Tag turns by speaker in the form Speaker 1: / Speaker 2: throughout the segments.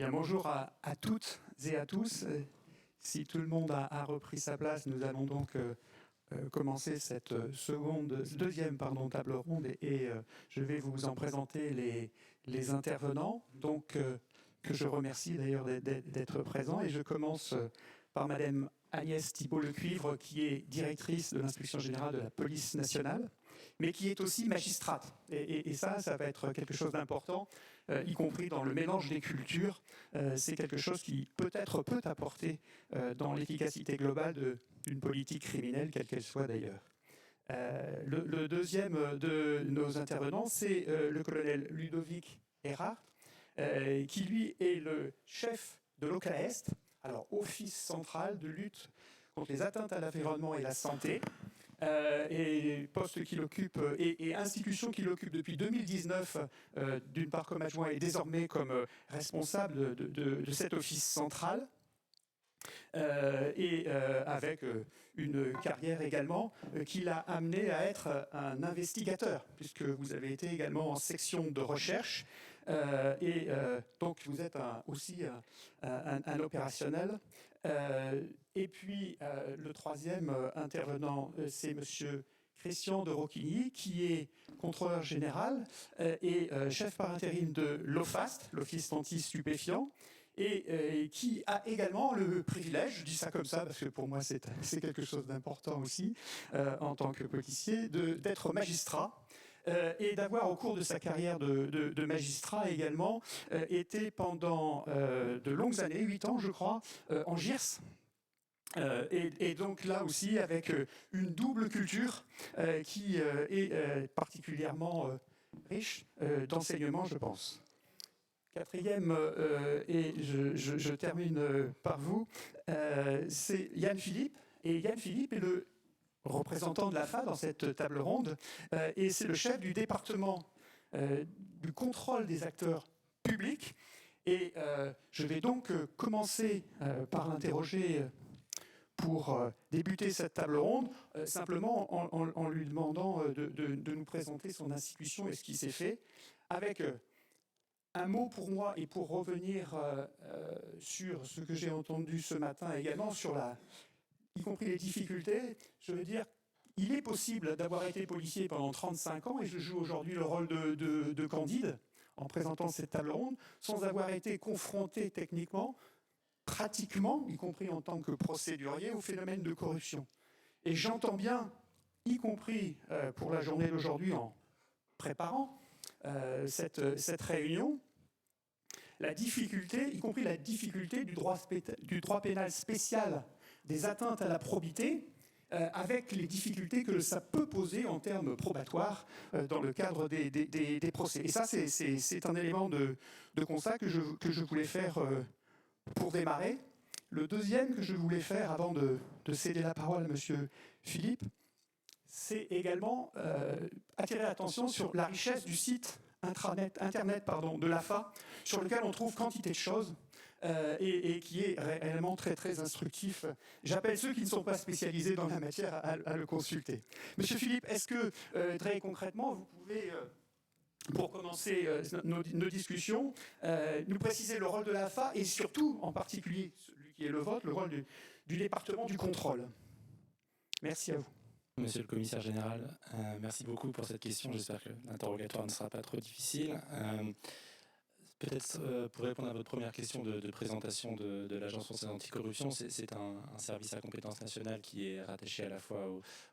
Speaker 1: Bien, bonjour à toutes et à tous. Si tout le monde a repris sa place, nous allons donc commencer cette deuxième table ronde et je vais vous en présenter les intervenants, donc, que je remercie d'ailleurs d'être présents. Et je commence par Madame Agnès Thibault-Lecuivre, qui est directrice de l'inspection générale de la police nationale, mais qui est aussi magistrate. Et ça va être quelque chose d'important, y compris dans le mélange des cultures. C'est quelque chose qui peut-être peut apporter dans l'efficacité globale d'une politique criminelle, quelle qu'elle soit d'ailleurs. Le deuxième de nos intervenants, c'est le colonel Ludovic Erard, qui lui est le chef de l'OCAEST, alors Office central de lutte contre les atteintes à l'environnement et la santé, et poste qu'il occupe et institution qu'il occupe depuis 2019, d'une part comme adjoint et désormais comme responsable de cet office central. Avec une carrière également qui l'a amené à être un investigateur, puisque vous avez été également en section de recherche, donc vous êtes aussi un opérationnel. Et puis le troisième intervenant, c'est Monsieur Christian de Rocquigny, qui est contrôleur général et chef par intérim de l'OFAST, l'Office anti-stupéfiants, et qui a également le privilège, je dis ça comme ça parce que pour moi c'est quelque chose d'important aussi en tant que policier, d'être magistrat. Et d'avoir au cours de sa carrière de magistrat également été pendant de longues années, 8 ans je crois, en GIRS. Et donc là aussi avec une double culture qui est particulièrement riche d'enseignement, je pense. Quatrième, et je termine par vous, c'est Yann Philippe. Et Yann Philippe est le représentant de l'AFA dans cette table ronde, et c'est le chef du département du contrôle des acteurs publics. Et je vais donc commencer par l'interroger pour débuter cette table ronde, simplement en lui demandant de nous présenter son institution et ce qui s'est fait, avec un mot pour moi et pour revenir sur ce que j'ai entendu ce matin également, sur y compris les difficultés. Je veux dire, il est possible d'avoir été policier pendant 35 ans, et je joue aujourd'hui le rôle de Candide en présentant cette table ronde, sans avoir été confronté techniquement, pratiquement, y compris en tant que procédurier, au phénomène de corruption. Et j'entends bien, y compris pour la journée d'aujourd'hui, en préparant cette réunion, la difficulté, y compris la difficulté du droit pénal spécial des atteintes à la probité, avec les difficultés que ça peut poser en termes probatoires dans le cadre des procès. Et ça, c'est un élément de constat que je voulais faire pour démarrer. Le deuxième que je voulais faire avant de céder la parole à Monsieur Philippe, c'est également attirer l'attention sur la richesse du site internet de l'AFA, sur lequel on trouve quantité de choses et qui est réellement très très instructif. J'appelle ceux qui ne sont pas spécialisés dans la matière à le consulter. Monsieur Philippe, est-ce que très concrètement vous pouvez, pour commencer nos discussions, nous préciser le rôle de l'AFA et surtout, en particulier, celui qui est le vôtre, le rôle du département du contrôle. Merci à vous.
Speaker 2: Monsieur le commissaire général, merci beaucoup pour cette question. J'espère que l'interrogatoire ne sera pas trop difficile. Peut-être pour répondre à votre première question de présentation de l'Agence française anticorruption, c'est un service à compétence nationale qui est rattaché à la fois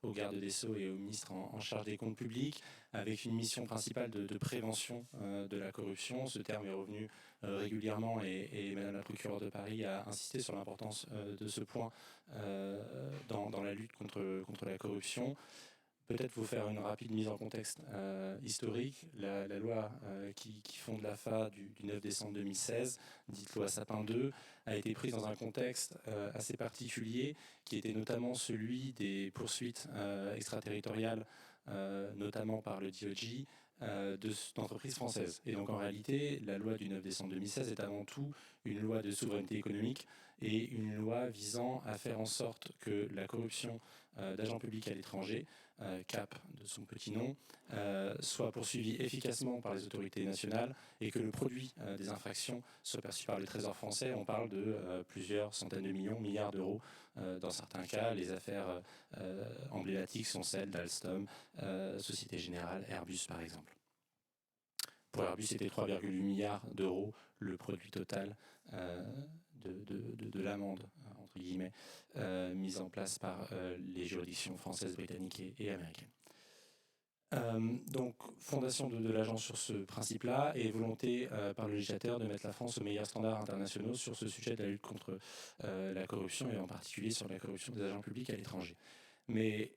Speaker 2: au garde des Sceaux et au ministre en charge des comptes publics, avec une mission principale de prévention de la corruption. Ce terme est revenu régulièrement et Madame la procureure de Paris a insisté sur l'importance de ce point dans la lutte contre la corruption. Peut-être vous faire une rapide mise en contexte historique. La loi qui fonde l'AFA du 9 décembre 2016, dite loi Sapin II, a été prise dans un contexte assez particulier, qui était notamment celui des poursuites extraterritoriales, notamment par le DOJ, d'entreprises françaises. Et donc en réalité, la loi du 9 décembre 2016 est avant tout une loi de souveraineté économique et une loi visant à faire en sorte que la corruption d'agents publics à l'étranger, CAP de son petit nom, soit poursuivi efficacement par les autorités nationales et que le produit des infractions soit perçu par le Trésor français. On parle de plusieurs centaines de millions, milliards d'euros. Dans certains cas, les affaires emblématiques sont celles d'Alstom, Société Générale, Airbus par exemple. Pour Airbus, c'était 3,8 milliards d'euros le produit total de l'amende, entre guillemets, mise en place par les juridictions françaises, britanniques et américaines. Donc, fondation de l'agence sur ce principe-là et volonté par le législateur de mettre la France aux meilleurs standards internationaux sur ce sujet de la lutte contre la corruption et en particulier sur la corruption des agents publics à l'étranger. Mais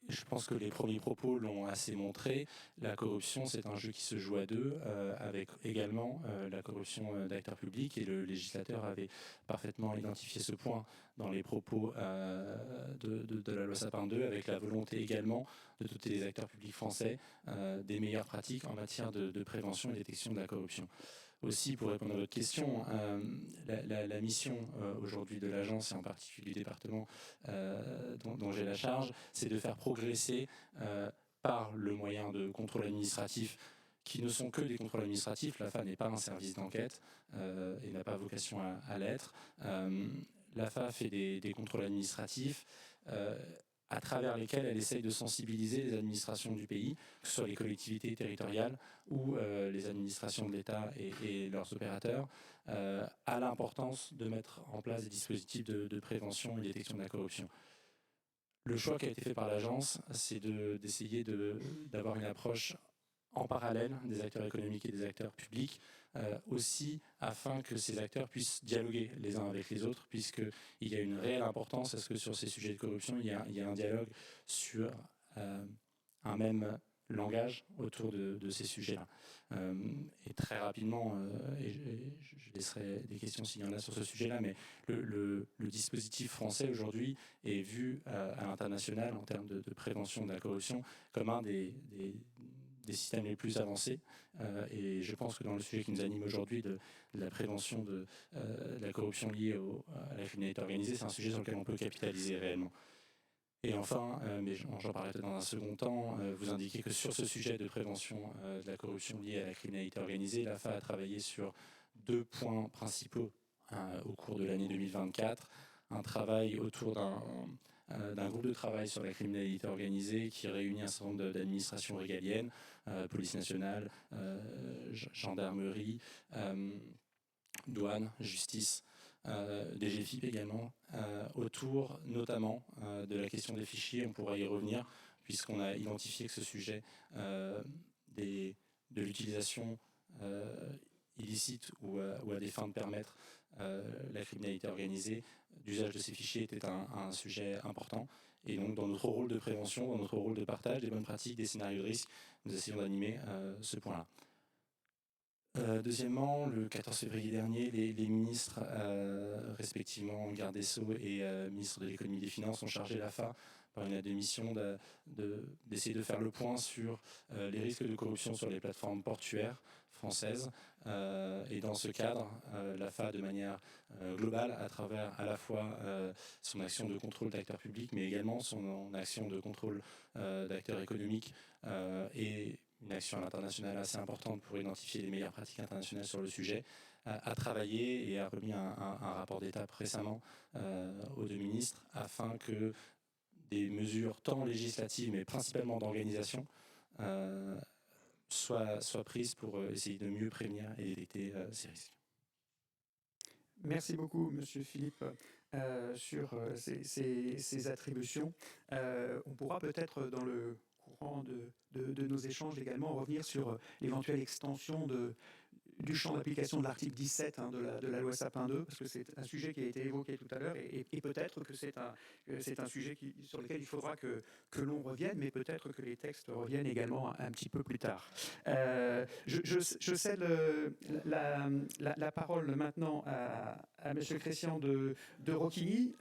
Speaker 2: je pense que les premiers propos l'ont assez montré. La corruption, c'est un jeu qui se joue à deux, avec également la corruption d'acteurs publics. Et le législateur avait parfaitement identifié ce point dans les propos de la loi Sapin 2, avec la volonté également de doter les acteurs publics français des meilleures pratiques en matière de prévention et de détection de la corruption. Aussi, pour répondre à votre question, la mission aujourd'hui de l'agence et en particulier du département dont j'ai la charge, c'est de faire progresser par le moyen de contrôle administratif qui ne sont que des contrôles administratifs. L'AFA n'est pas un service d'enquête et n'a pas vocation à l'être. L'AFA fait des contrôles administratifs à travers lesquels elle essaye de sensibiliser les administrations du pays, que ce soit les collectivités territoriales ou les administrations de l'État et leurs opérateurs, à l'importance de mettre en place des dispositifs de prévention et de détection de la corruption. Le choix qui a été fait par l'agence, c'est d'essayer d'avoir une approche en parallèle des acteurs économiques et des acteurs publics, aussi afin que ces acteurs puissent dialoguer les uns avec les autres, puisqu'il y a une réelle importance à ce que sur ces sujets de corruption, il y a un dialogue sur un même langage autour de ces sujets-là. Et très rapidement, et je laisserai des questions s'il y en a sur ce sujet-là, mais le dispositif français aujourd'hui est vu à l'international en termes de prévention de la corruption comme un des systèmes les plus avancés. Et je pense que dans le sujet qui nous anime aujourd'hui de la prévention de la corruption liée à la criminalité organisée, c'est un sujet sur lequel on peut capitaliser réellement. Et enfin, mais j'en parlerai dans un second temps, vous indiquez que sur ce sujet de prévention de la corruption liée à la criminalité organisée, l'AFA a travaillé sur 2 points principaux au cours de l'année 2024. Un travail autour d'un groupe de travail sur la criminalité organisée qui réunit un certain nombre d'administrations régaliennes, police nationale, gendarmerie, douane, justice, DGFiP également, autour notamment de la question des fichiers. On pourra y revenir puisqu'on a identifié que ce sujet de l'utilisation illicite ou à des fins de permettre la criminalité organisée, l'usage de ces fichiers était un sujet important. Et donc dans notre rôle de prévention, dans notre rôle de partage des bonnes pratiques, des scénarios de risque, nous essayons d'animer ce point-là. Deuxièmement, le 14 février dernier, les ministres, respectivement garde des Sceaux et ministre de l'économie et des finances, ont chargé l'AFA par une mission d'essayer de faire le point sur les risques de corruption sur les plateformes portuaires françaises. Et dans ce cadre, l'AFA, de manière globale, à travers à la fois son action de contrôle d'acteurs publics, mais également son action de contrôle d'acteurs économiques et une action à l'international assez importante pour identifier les meilleures pratiques internationales sur le sujet, a travaillé et a remis un rapport d'étape récemment aux 2 ministres afin que des mesures tant législatives mais principalement d'organisation soient prises pour essayer de mieux prévenir et détecter ces risques.
Speaker 1: Merci beaucoup, Monsieur Philippe, sur ces attributions. On pourra peut-être, dans le courant de nos échanges, également revenir sur l'éventuelle extension du champ d'application de l'article 17 de la loi Sapin 2, parce que c'est un sujet qui a été évoqué tout à l'heure, et peut-être que c'est un sujet sur lequel il faudra que l'on revienne, mais peut-être que les textes reviennent également un petit peu plus tard. Je cède la parole maintenant à M. Christian de Rocquigny,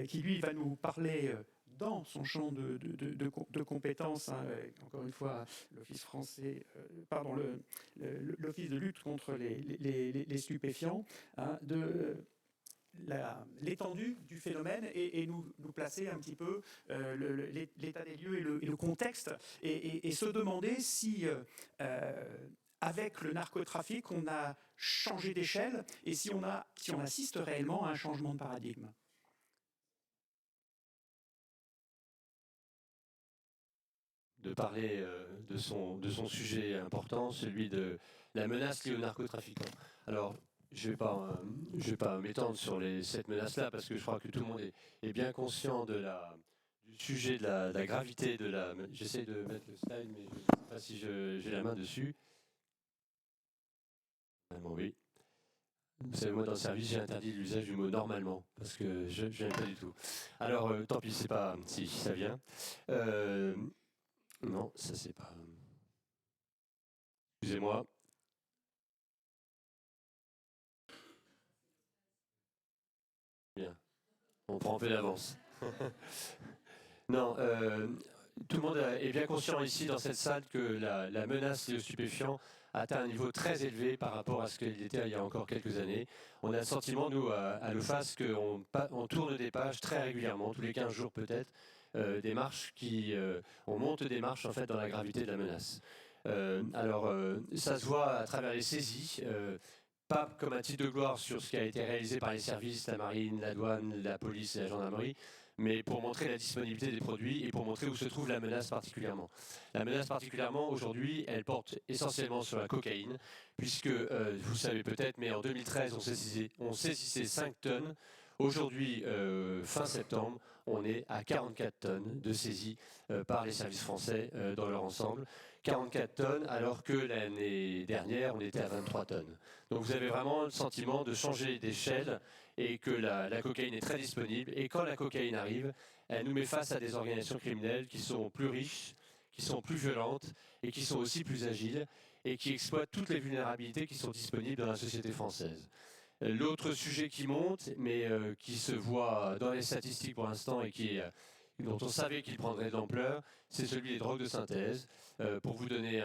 Speaker 1: qui lui va nous parler dans son champ de compétences, encore une fois, l'Office français, l'Office de lutte contre les stupéfiants, de l'étendue du phénomène et nous placer un petit peu l'état des lieux et le contexte et se demander si avec le narcotrafic on a changé d'échelle et si on assiste réellement à un changement de paradigme.
Speaker 3: De parler de son sujet important, celui de la menace liée aux narcotrafiquants. Alors, je vais pas m'étendre sur cette menace-là, parce que je crois que tout le monde est bien conscient du sujet, de la gravité de la... J'essaie de mettre le slide, mais je ne sais pas si j'ai la main dessus. Normalement, oui. Vous savez, moi, dans le service, j'ai interdit l'usage du mot « normalement », parce que je n'aime pas du tout. Alors, tant pis, c'est pas si ça vient. Non, ça c'est pas... Excusez-moi. Bien. On prend un peu d'avance. Non, tout le monde est bien conscient ici dans cette salle que la menace liée aux stupéfiants a atteint un niveau très élevé par rapport à ce qu'il était il y a encore quelques années. On a le sentiment, nous, à l'OFAS, qu'on tourne des pages très régulièrement, tous les 15 jours peut-être, des marches on monte des marches en fait dans la gravité de la menace. Alors, ça se voit à travers les saisies, pas comme un titre de gloire sur ce qui a été réalisé par les services, la marine, la douane, la police et la gendarmerie, mais pour montrer la disponibilité des produits et pour montrer où se trouve la menace particulièrement. La menace particulièrement, aujourd'hui, elle porte essentiellement sur la cocaïne, puisque, vous savez peut-être, mais en 2013, on saisissait 5 tonnes. Aujourd'hui, fin septembre, on est à 44 tonnes de saisies par les services français dans leur ensemble. 44 tonnes, alors que l'année dernière, on était à 23 tonnes. Donc vous avez vraiment le sentiment de changer d'échelle et que la cocaïne est très disponible. Et quand la cocaïne arrive, elle nous met face à des organisations criminelles qui sont plus riches, qui sont plus violentes et qui sont aussi plus agiles et qui exploitent toutes les vulnérabilités qui sont disponibles dans la société française. L'autre sujet qui monte, mais qui se voit dans les statistiques pour l'instant et dont on savait qu'il prendrait de l'ampleur, c'est celui des drogues de synthèse. Pour vous donner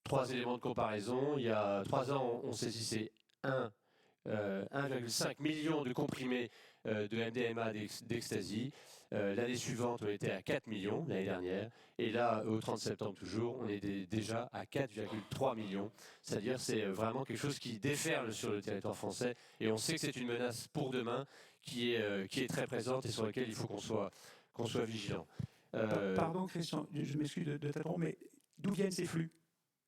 Speaker 3: 3 éléments de comparaison, il y a 3 ans, on saisissait 1,5 million de comprimés de MDMA d'ecstasy. L'année suivante, on était à 4 millions, l'année dernière. Et là, au 30 septembre toujours, on est déjà à 4,3 millions. C'est-à-dire c'est vraiment quelque chose qui déferle sur le territoire français. Et on sait que c'est une menace pour demain qui est très présente et sur laquelle il faut qu'on soit vigilant.
Speaker 1: Pardon Christian, je m'excuse de t'interrompre, mais d'où viennent ces flux,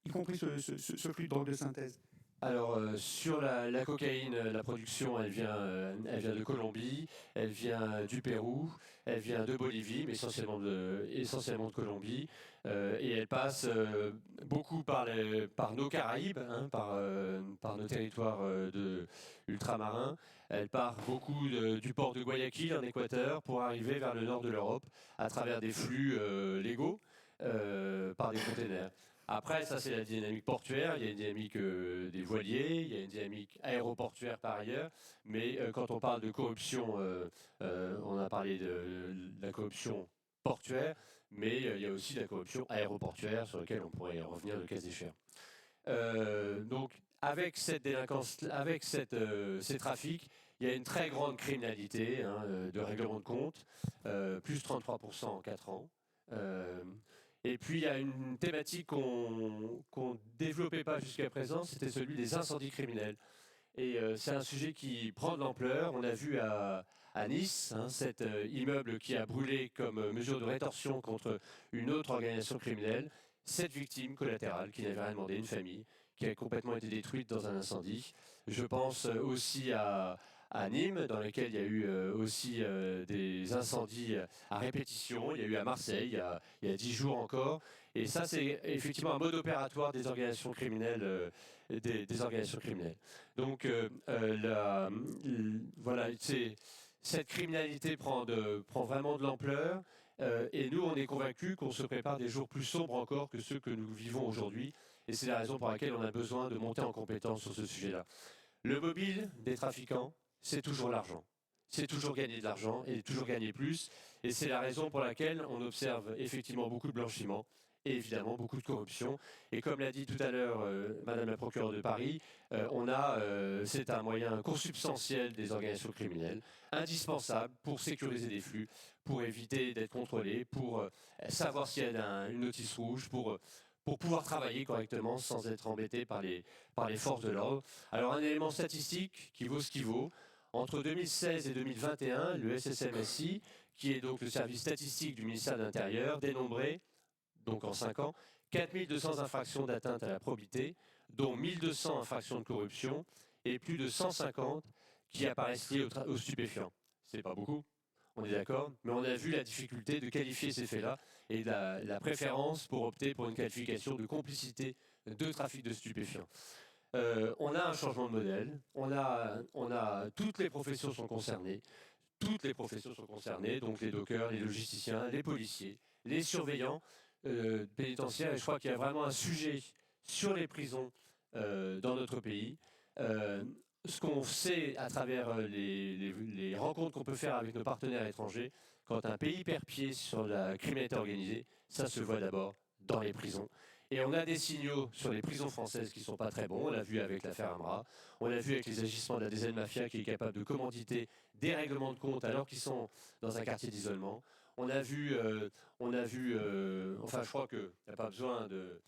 Speaker 1: y compris ce flux de drogue de synthèse?
Speaker 3: Alors, sur la cocaïne, la production, elle vient de Colombie, elle vient du Pérou, elle vient de Bolivie, mais essentiellement de Colombie. Et elle passe beaucoup par nos Caraïbes, hein, par nos territoires ultramarins. Elle part beaucoup du port de Guayaquil en Équateur pour arriver vers le nord de l'Europe à travers des flux légaux par des containers. Après, ça c'est la dynamique portuaire, il y a une dynamique des voiliers, il y a une dynamique aéroportuaire par ailleurs, mais quand on parle de corruption, on a parlé de la corruption portuaire, mais il y a aussi la corruption aéroportuaire sur laquelle on pourrait revenir le cas échéant. Donc avec cette délinquance, avec ces trafics, il y a une très grande criminalité de règlement de compte, plus 33% en 4 ans. Et puis il y a une thématique qu'on ne développait pas jusqu'à présent, c'était celui des incendies criminels. Et c'est un sujet qui prend de l'ampleur. On a vu à Nice, cet immeuble qui a brûlé comme mesure de rétorsion contre une autre organisation criminelle, 7 victimes collatérales qui n'avaient rien demandé, une famille qui a complètement été détruite dans un incendie. Je pense aussi à Nîmes, dans lequel il y a eu aussi des incendies à répétition. Il y a eu à Marseille, il y a 10 jours encore. Et ça, c'est effectivement un mode opératoire des organisations criminelles. Des organisations criminelles. Donc, voilà, cette criminalité prend vraiment de l'ampleur. Et nous, on est convaincus qu'on se prépare des jours plus sombres encore que ceux que nous vivons aujourd'hui. Et c'est la raison pour laquelle on a besoin de monter en compétence sur ce sujet-là. Le mobile des trafiquants, c'est toujours l'argent. C'est toujours gagner de l'argent et toujours gagner plus. Et c'est la raison pour laquelle on observe effectivement beaucoup de blanchiment et évidemment beaucoup de corruption. Et comme l'a dit tout à l'heure Madame la procureure de Paris, c'est un moyen consubstantiel des organisations criminelles, indispensable pour sécuriser des flux, pour éviter d'être contrôlé, pour savoir s'il y a une notice rouge, pour pouvoir travailler correctement sans être embêté par les forces de l'ordre. Alors un élément statistique qui vaut ce qu'il vaut. Entre 2016 et 2021, le SSMSI, qui est donc le service statistique du ministère de l'Intérieur, dénombrait, donc en 5 ans, 4200 infractions d'atteinte à la probité, dont 1200 infractions de corruption et plus de 150 qui apparaissent liées aux stupéfiants. C'est pas beaucoup, on est d'accord, mais on a vu la difficulté de qualifier ces faits-là et la préférence pour opter pour une qualification de complicité de trafic de stupéfiants. On a un changement de modèle, toutes les professions sont concernées, donc les dockers, les logisticiens, les policiers, les surveillants pénitentiaires, et je crois qu'il y a vraiment un sujet sur les prisons dans notre pays. Ce qu'on sait à travers les rencontres qu'on peut faire avec nos partenaires étrangers, quand un pays perd pied sur la criminalité organisée, ça se voit d'abord dans les prisons. Et on a des signaux sur les prisons françaises qui ne sont pas très bons. On l'a vu avec l'affaire Amra, on l'a vu avec les agissements de la DZ Mafia qui est capable de commanditer des règlements de compte alors qu'ils sont dans un quartier d'isolement. On a vu, enfin je crois qu'il n'y a pas besoin de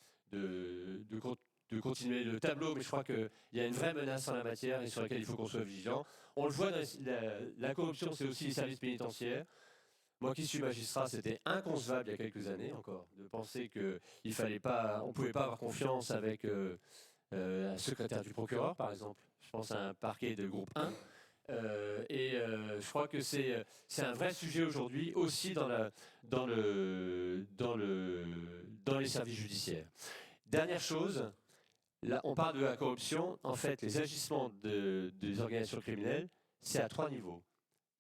Speaker 3: continuer le tableau, mais je crois qu'il y a une vraie menace en la matière et sur laquelle il faut qu'on soit vigilant. On le voit, la corruption, c'est aussi les services pénitentiaires. Moi qui suis magistrat, c'était inconcevable il y a quelques années encore, de penser qu'on ne pouvait pas avoir confiance avec un secrétaire du procureur, par exemple. Je pense à un parquet de groupe 1. Je crois que c'est un vrai sujet aujourd'hui aussi dans les services judiciaires. Dernière chose, là, on parle de la corruption. En fait, les agissements des organisations criminelles, c'est à 3 niveaux.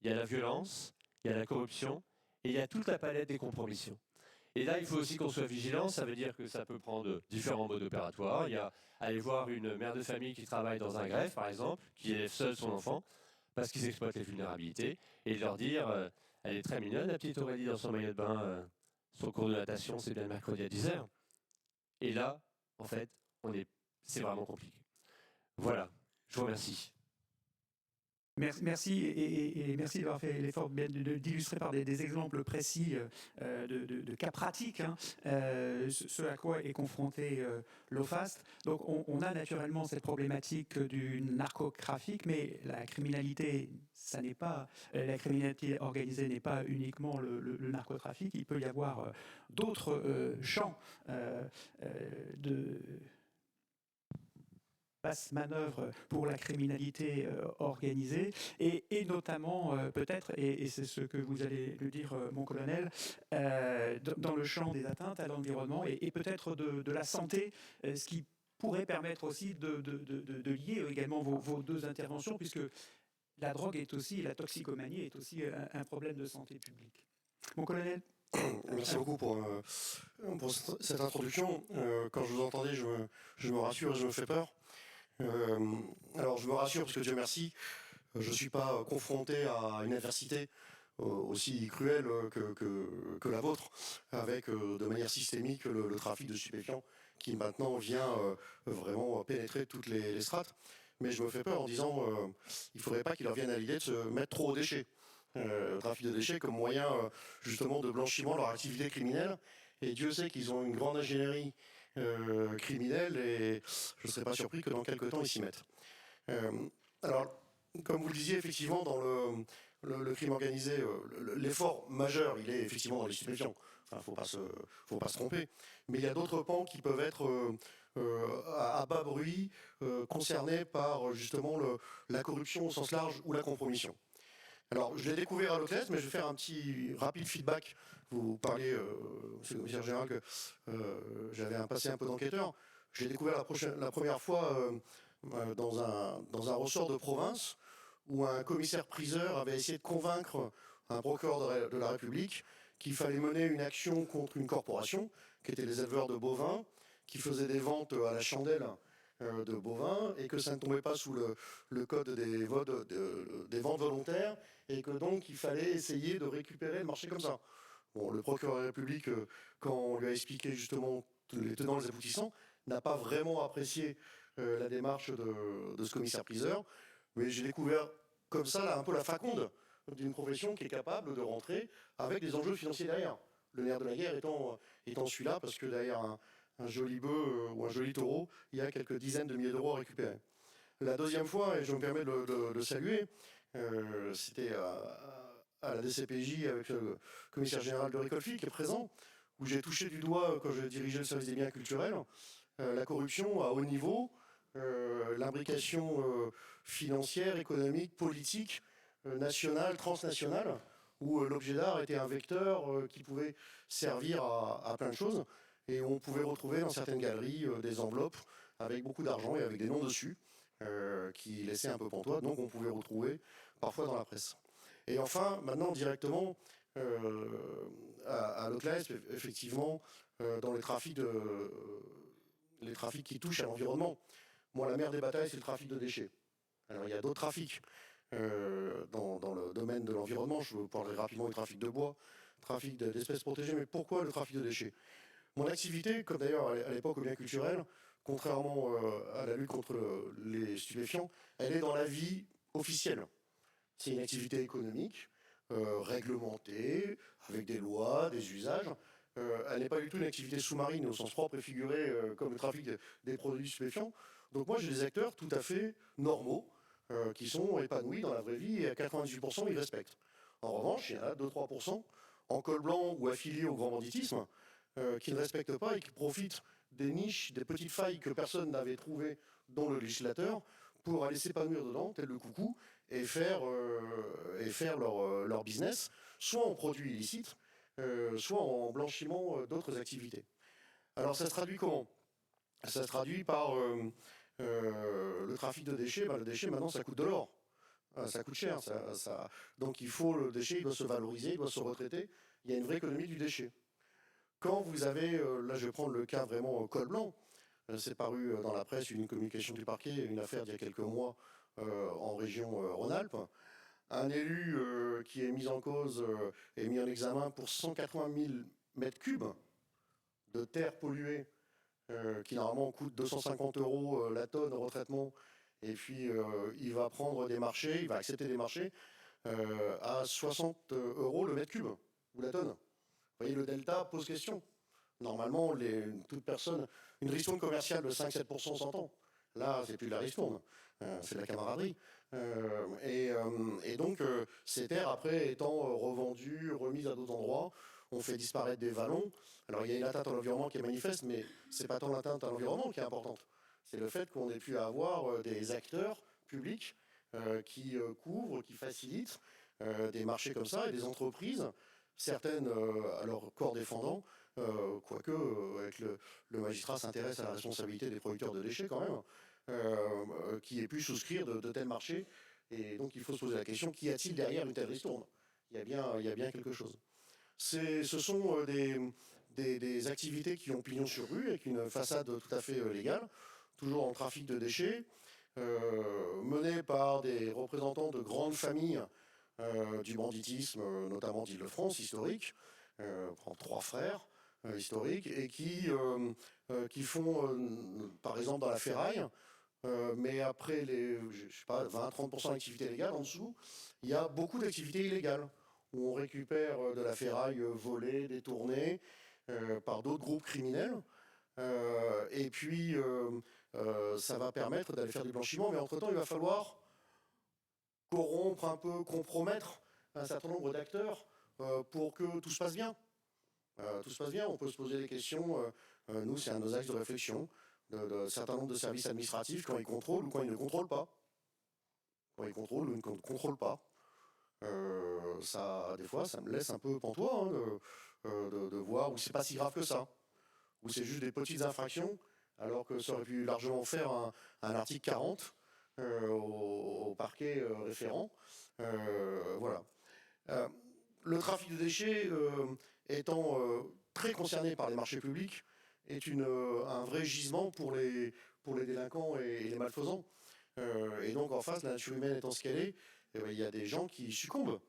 Speaker 3: Il y a la violence, il y a la corruption et il y a toute la palette des compromissions. Et là, il faut aussi qu'on soit vigilant. Ça veut dire que ça peut prendre différents modes opératoires. Il y a aller voir une mère de famille qui travaille dans un greffe, par exemple, qui élève seule son enfant parce qu'ils exploitent les vulnérabilités, et leur dire elle est très mignonne, la petite Aurélie, dans son maillot de bain, son cours de natation, c'est bien le mercredi à 10h. Et là, en fait, c'est vraiment compliqué. Voilà, je vous remercie.
Speaker 1: Merci et merci d'avoir fait l'effort d'illustrer par des exemples précis de cas pratiques ce à quoi est confronté l'OFAST. Donc on a naturellement cette problématique du narcotrafic, mais la criminalité, la criminalité organisée n'est pas uniquement le narcotrafic. Il peut y avoir d'autres champs de manœuvre pour la criminalité organisée et notamment peut-être, et c'est ce que vous allez le dire mon colonel, dans le champ des atteintes à l'environnement et peut-être de la santé, ce qui pourrait permettre aussi de lier également vos deux interventions, puisque la drogue est aussi, la toxicomanie est aussi un problème de santé publique. Mon colonel.
Speaker 4: Merci beaucoup pour cette introduction. Quand je vous entendais, je me rassure et je me fais peur. Alors je me rassure parce que Dieu merci, je ne suis pas confronté à une adversité aussi cruelle que la vôtre, avec de manière systémique le trafic de stupéfiants qui maintenant vient vraiment pénétrer toutes les strates. Mais je me fais peur en disant il ne faudrait pas qu'il leur vienne à l'idée de se mettre trop aux déchets. Le trafic de déchets comme moyen justement de blanchiment de leur activité criminelle. Et Dieu sait qu'ils ont une grande ingénierie criminelle et je ne serais pas surpris que dans quelques temps ils s'y mettent. Alors, comme vous le disiez, effectivement, dans le crime organisé, l'effort majeur, il est effectivement dans les stupéfiants. Enfin, faut pas se tromper. Mais il y a d'autres pans qui peuvent être à bas bruit, concernés par justement la corruption au sens large ou la compromission. Alors, je l'ai découvert à l'OCLES, mais je vais faire un petit rapide feedback. Vous parliez, monsieur le commissaire général, que j'avais un passé un peu d'enquêteur. Je l'ai découvert la première fois dans un ressort de province où un commissaire-priseur avait essayé de convaincre un procureur de la République qu'il fallait mener une action contre une corporation, qui était les éleveurs de bovins, qui faisaient des ventes à la chandelle de bovins, et que ça ne tombait pas sous le code des ventes volontaires, et que donc il fallait essayer de récupérer le marché comme ça. Bon, le procureur de la République, quand on lui a expliqué justement les tenants et les aboutissants, n'a pas vraiment apprécié la démarche de ce commissaire-priseur, mais j'ai découvert comme ça là, un peu la faconde d'une profession qui est capable de rentrer avec des enjeux financiers derrière. Le nerf de la guerre étant celui-là, parce que derrière un joli bœuf ou un joli taureau, il y a quelques dizaines de milliers d'euros à récupérer. La deuxième fois, et je me permets de le saluer, c'était à la DCPJ avec le commissaire général de Récolfi qui est présent, où j'ai touché du doigt, quand je dirigeais le service des biens culturels, la corruption à haut niveau, l'imbrication financière, économique, politique, nationale, transnationale, où l'objet d'art était un vecteur qui pouvait servir à plein de choses, et où on pouvait retrouver dans certaines galeries des enveloppes avec beaucoup d'argent et avec des noms dessus, qui laissaient un peu pantois, donc on pouvait retrouver parfois dans la presse. Et enfin, maintenant directement, à l'OCLAES, effectivement, dans les trafics qui touchent à l'environnement. Moi, la mère des batailles, c'est le trafic de déchets. Alors, il y a d'autres trafics dans le domaine de l'environnement. Je vous parlerai rapidement du trafic de bois, trafic d'espèces protégées, mais pourquoi le trafic de déchets? Mon activité, comme d'ailleurs à l'époque au bien culturel, contrairement à la lutte contre les stupéfiants, elle est dans la vie officielle. C'est une activité économique, réglementée, avec des lois, des usages. Elle n'est pas du tout une activité sous-marine au sens propre et figuré comme le trafic des produits stupéfiants. Donc moi j'ai des acteurs tout à fait normaux qui sont épanouis dans la vraie vie et à 98% ils respectent. En revanche, il y en a 2-3% en col blanc ou affiliés au grand banditisme qui ne respectent pas et qui profitent des niches, des petites failles que personne n'avait trouvées dans le législateur pour aller s'épanouir dedans, tel le coucou, et faire leur business, soit en produits illicites, soit en blanchiment d'autres activités. Alors ça se traduit comment? Ça se traduit par le trafic de déchets. Le déchet, maintenant, ça coûte de l'or. Ça coûte cher. Donc le déchet, il doit se valoriser, il doit se retraiter. Il y a une vraie économie du déchet. Quand vous avez, là je vais prendre le cas vraiment col blanc, c'est paru dans la presse une communication du parquet, une affaire d'il y a quelques mois en région Rhône-Alpes. Un élu qui est mis en cause est mis en examen pour 180 000 mètres cubes de terre polluée qui normalement coûte 250 € la tonne de retraitement. Et puis il va prendre des marchés, il va accepter des marchés à 60 € le mètre cube ou la tonne. Vous voyez, le delta pose question. Normalement, toute personne, une ristourne commerciale de 5-7% s'entend. Là, c'est plus de la ristourne, c'est de la camaraderie. Et donc, ces terres, après, étant revendues, remises à d'autres endroits, on fait disparaître des vallons. Alors, il y a une atteinte à l'environnement qui est manifeste, mais ce n'est pas tant l'atteinte à l'environnement qui est importante. C'est le fait qu'on ait pu avoir des acteurs publics qui couvrent, qui facilitent des marchés comme ça et des entreprises, certaines à leur corps défendant, quoique avec le magistrat s'intéresse à la responsabilité des producteurs de déchets quand même, qui aient pu souscrire de tels marchés. Et donc il faut se poser la question, qu'y a-t-il derrière une telle ristourne? Il y a bien quelque chose. Ce sont des activités qui ont pignon sur rue, avec une façade tout à fait légale, toujours en trafic de déchets, menées par des représentants de grandes familles du banditisme, notamment d'Île-de-France, historique, trois frères historiques, et qui font, par exemple, dans la ferraille, mais après les 20-30% d'activités légales, en dessous, il y a beaucoup d'activités illégales, où on récupère de la ferraille volée, détournée, par d'autres groupes criminels, et puis ça va permettre d'aller faire du blanchiment, mais entre-temps, il va falloir corrompre un peu, compromettre un certain nombre d'acteurs pour que tout se passe bien. Tout se passe bien, on peut se poser des questions. Nous, c'est un de nos axes de réflexion, de certain nombre de services administratifs, quand ils contrôlent ou quand ils ne contrôlent pas. Quand ils contrôlent ou ils ne contrôlent pas. Des fois, ça me laisse un peu pantois de voir où c'est pas si grave que ça. Où c'est juste des petites infractions, alors que ça aurait pu largement faire un article 40 au parquet référent. Voilà. Le trafic de déchets étant très concerné par les marchés publics est un vrai gisement pour les délinquants et les malfaisants. Et donc en face, la nature humaine étant ce qu'elle est, il y a des gens qui succombent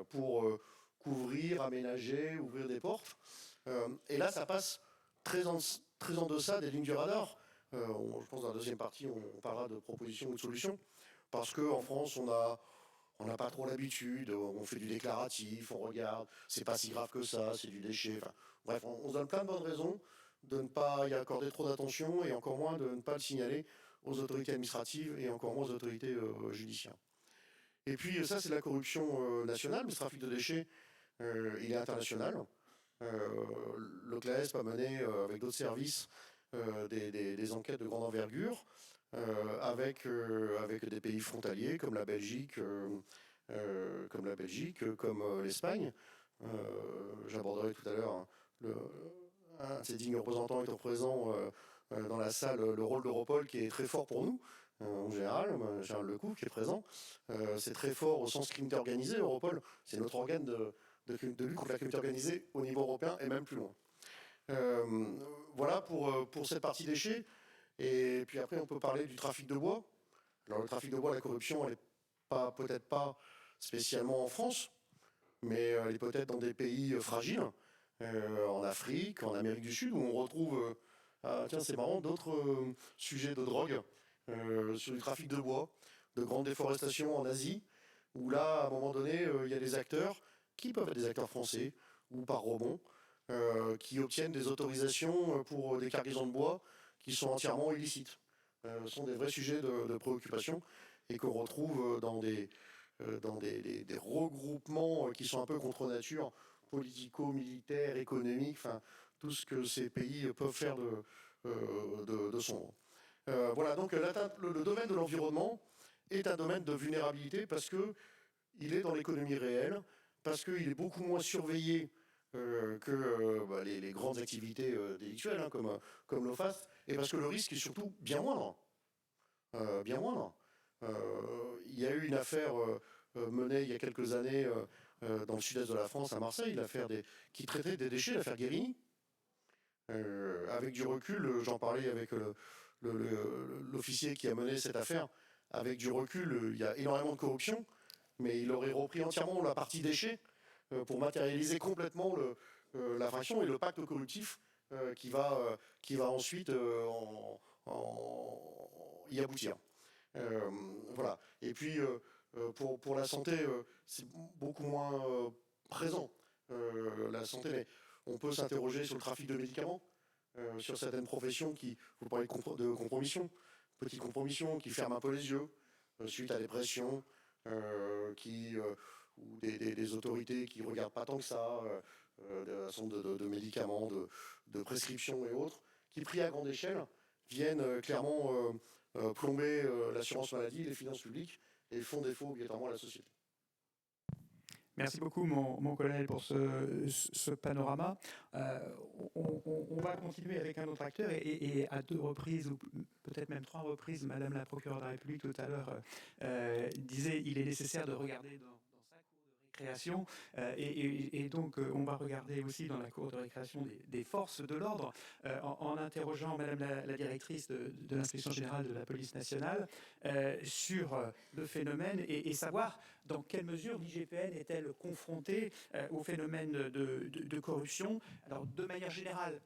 Speaker 4: pour couvrir, aménager, ouvrir des portes. Et là, ça passe très en deçà des lignes du radar. Je pense dans la deuxième partie, on parlera de propositions ou de solutions, parce qu'en France, on n'a pas trop l'habitude, on fait du déclaratif, on regarde, c'est pas si grave que ça, c'est du déchet. Enfin, bref, on se donne plein de bonnes raisons de ne pas y accorder trop d'attention et encore moins de ne pas le signaler aux autorités administratives et encore moins aux autorités judiciaires. Et puis ça, c'est la corruption nationale, mais ce trafic de déchets, il est international. Le CLAESP a mené avec d'autres services des enquêtes de grande envergure avec des pays frontaliers comme la Belgique, comme l'Espagne. J'aborderai tout à l'heure un de ces dignes représentants étant présent dans la salle, le rôle d'Europol qui est très fort pour nous. En général, Gérald Lecoux qui est présent, c'est très fort au sens criminalité organisée. Europol, c'est notre organe de lutte contre la criminalité organisée au niveau européen et même plus loin. Voilà pour cette partie déchets. Et puis après, on peut parler du trafic de bois. Alors le trafic de bois, la corruption, elle n'est peut-être pas spécialement en France, mais elle est peut-être dans des pays fragiles, en Afrique, en Amérique du Sud, où on retrouve, tiens c'est marrant, d'autres sujets de drogue, sur le trafic de bois, de grandes déforestations en Asie, où là, à un moment donné, il y a des acteurs qui peuvent être des acteurs français ou par rebond, qui obtiennent des autorisations pour des cargaisons de bois qui sont entièrement illicites. Ce sont des vrais sujets de préoccupation et qu'on retrouve dans des regroupements qui sont un peu contre nature, politico-militaires, économiques, enfin tout ce que ces pays peuvent faire de sombre. Voilà, donc le domaine de l'environnement est un domaine de vulnérabilité parce qu'il est dans l'économie réelle, parce qu'il est beaucoup moins surveillé que les grandes activités délictuelles, hein, comme l'OFAS, et parce que le risque est surtout bien moindre. Bien moindre. Il y a eu une affaire menée il y a quelques années dans le sud-est de la France, à Marseille, qui traitait des déchets, l'affaire Guérini. Avec du recul, j'en parlais avec l'officier qui a mené cette affaire, avec du recul, il y a énormément de corruption, mais il aurait repris entièrement la partie déchets pour matérialiser complètement l'infraction et le pacte corruptif qui va ensuite y aboutir. Voilà. Et puis, pour la santé, c'est beaucoup moins présent, la santé, mais on peut s'interroger sur le trafic de médicaments, sur certaines professions vous parlez de compromission, petite compromission qui ferment un peu les yeux suite à des pressions, ou des autorités qui ne regardent pas tant que ça, de médicaments, de prescriptions et autres, qui pris à grande échelle viennent clairement plomber l'assurance maladie, les finances publiques et font défaut obligatoirement à la société.
Speaker 1: Merci beaucoup, mon colonel, pour ce panorama. On va continuer avec un autre acteur et à 2 reprises, ou peut-être même 3 reprises, Madame la procureure de la République tout à l'heure disait qu'il est nécessaire de regarder dans sa cour de récréation et donc on va regarder aussi dans la cour de récréation des forces de l'ordre en interrogeant Madame la directrice de l'inspection générale de la police nationale sur le phénomène et savoir dans quelle mesure l'IGPN est-elle confrontée au phénomène de corruption. Alors, de manière générale,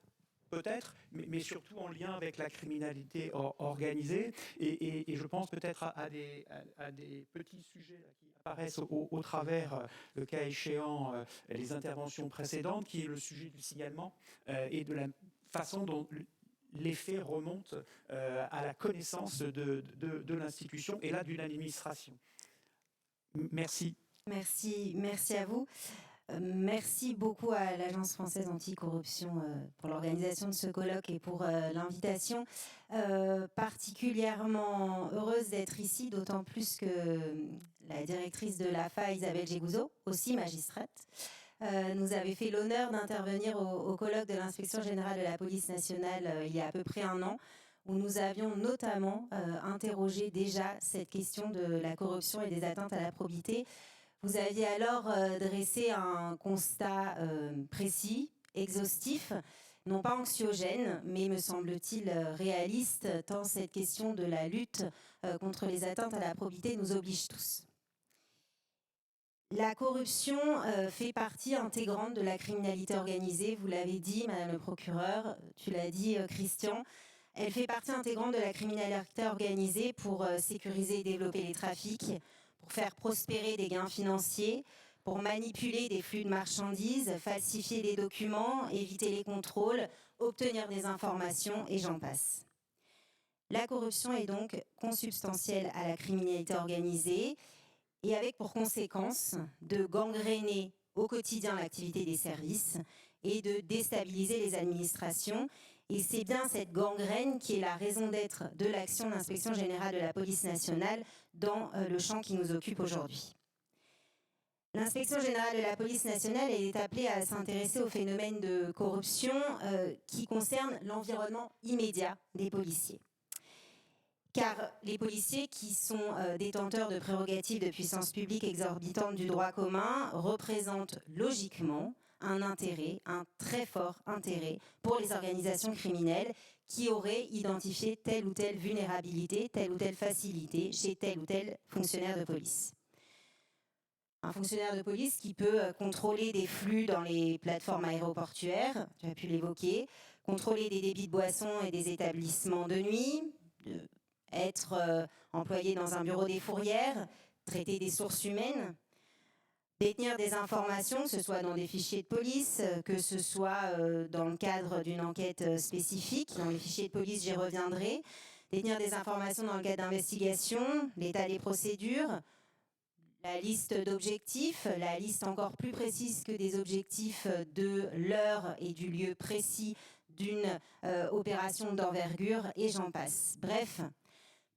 Speaker 1: peut-être, mais surtout en lien avec la criminalité organisée. Et je pense peut-être à des petits sujets là, qui apparaissent au travers, le cas échéant, les interventions précédentes, qui est le sujet du signalement et de la façon dont les faits remontent à la connaissance de l'institution et là d'une administration. Merci.
Speaker 5: Merci à vous. Merci beaucoup à l'Agence française anticorruption pour l'organisation de ce colloque et pour l'invitation. Particulièrement heureuse d'être ici, d'autant plus que la directrice de l'AFA, Isabelle Jégouzot, aussi magistrate, nous avait fait l'honneur d'intervenir au colloque de l'inspection générale de la police nationale il y a à peu près 1 an, où nous avions notamment interrogé déjà cette question de la corruption et des atteintes à la probité. Vous aviez alors dressé un constat précis, exhaustif, non pas anxiogène, mais me semble-t-il réaliste, tant cette question de la lutte contre les atteintes à la probité nous oblige tous. La corruption fait partie intégrante de la criminalité organisée, vous l'avez dit, Madame le procureur, tu l'as dit, Christian. Elle fait partie intégrante de la criminalité organisée pour sécuriser et développer les trafics, pour faire prospérer des gains financiers, pour manipuler des flux de marchandises, falsifier des documents, éviter les contrôles, obtenir des informations et j'en passe. La corruption est donc consubstantielle à la criminalité organisée et avec pour conséquence de gangréner au quotidien l'activité des services et de déstabiliser les administrations. Et c'est bien cette gangrène qui est la raison d'être de l'action de l'Inspection générale de la police nationale dans le champ qui nous occupe aujourd'hui. L'Inspection générale de la police nationale est appelée à s'intéresser au phénomène de corruption qui concerne l'environnement immédiat des policiers. Car les policiers, qui sont détenteurs de prérogatives de puissance publique exorbitantes du droit commun, représentent logiquement un intérêt, un très fort intérêt pour les organisations criminelles qui auraient identifié telle ou telle vulnérabilité, telle ou telle facilité chez tel ou tel fonctionnaire de police. Un fonctionnaire de police qui peut contrôler des flux dans les plateformes aéroportuaires, tu as pu l'évoquer, contrôler des débits de boissons et des établissements de nuit, être employé dans un bureau des fourrières, traiter des sources humaines, détenir des informations, que ce soit dans des fichiers de police, que ce soit dans le cadre d'une enquête spécifique. Dans les fichiers de police, j'y reviendrai. Détenir des informations dans le cadre d'investigation, l'état des procédures, la liste d'objectifs, la liste encore plus précise que des objectifs de l'heure et du lieu précis d'une opération d'envergure, et j'en passe. Bref,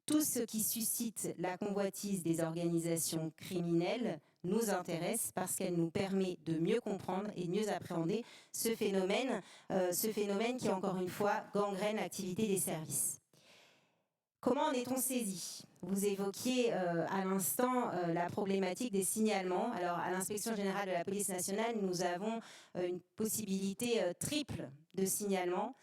Speaker 5: tout ce qui suscite la convoitise des organisations criminelles nous intéresse parce qu'elle nous permet de mieux comprendre et de mieux appréhender ce phénomène qui, encore une fois, gangrène l'activité des services. Comment en est-on saisi ? Vous évoquiez à l'instant la problématique des signalements. Alors, à l'Inspection générale de la police nationale, nous avons une possibilité triple de signalement.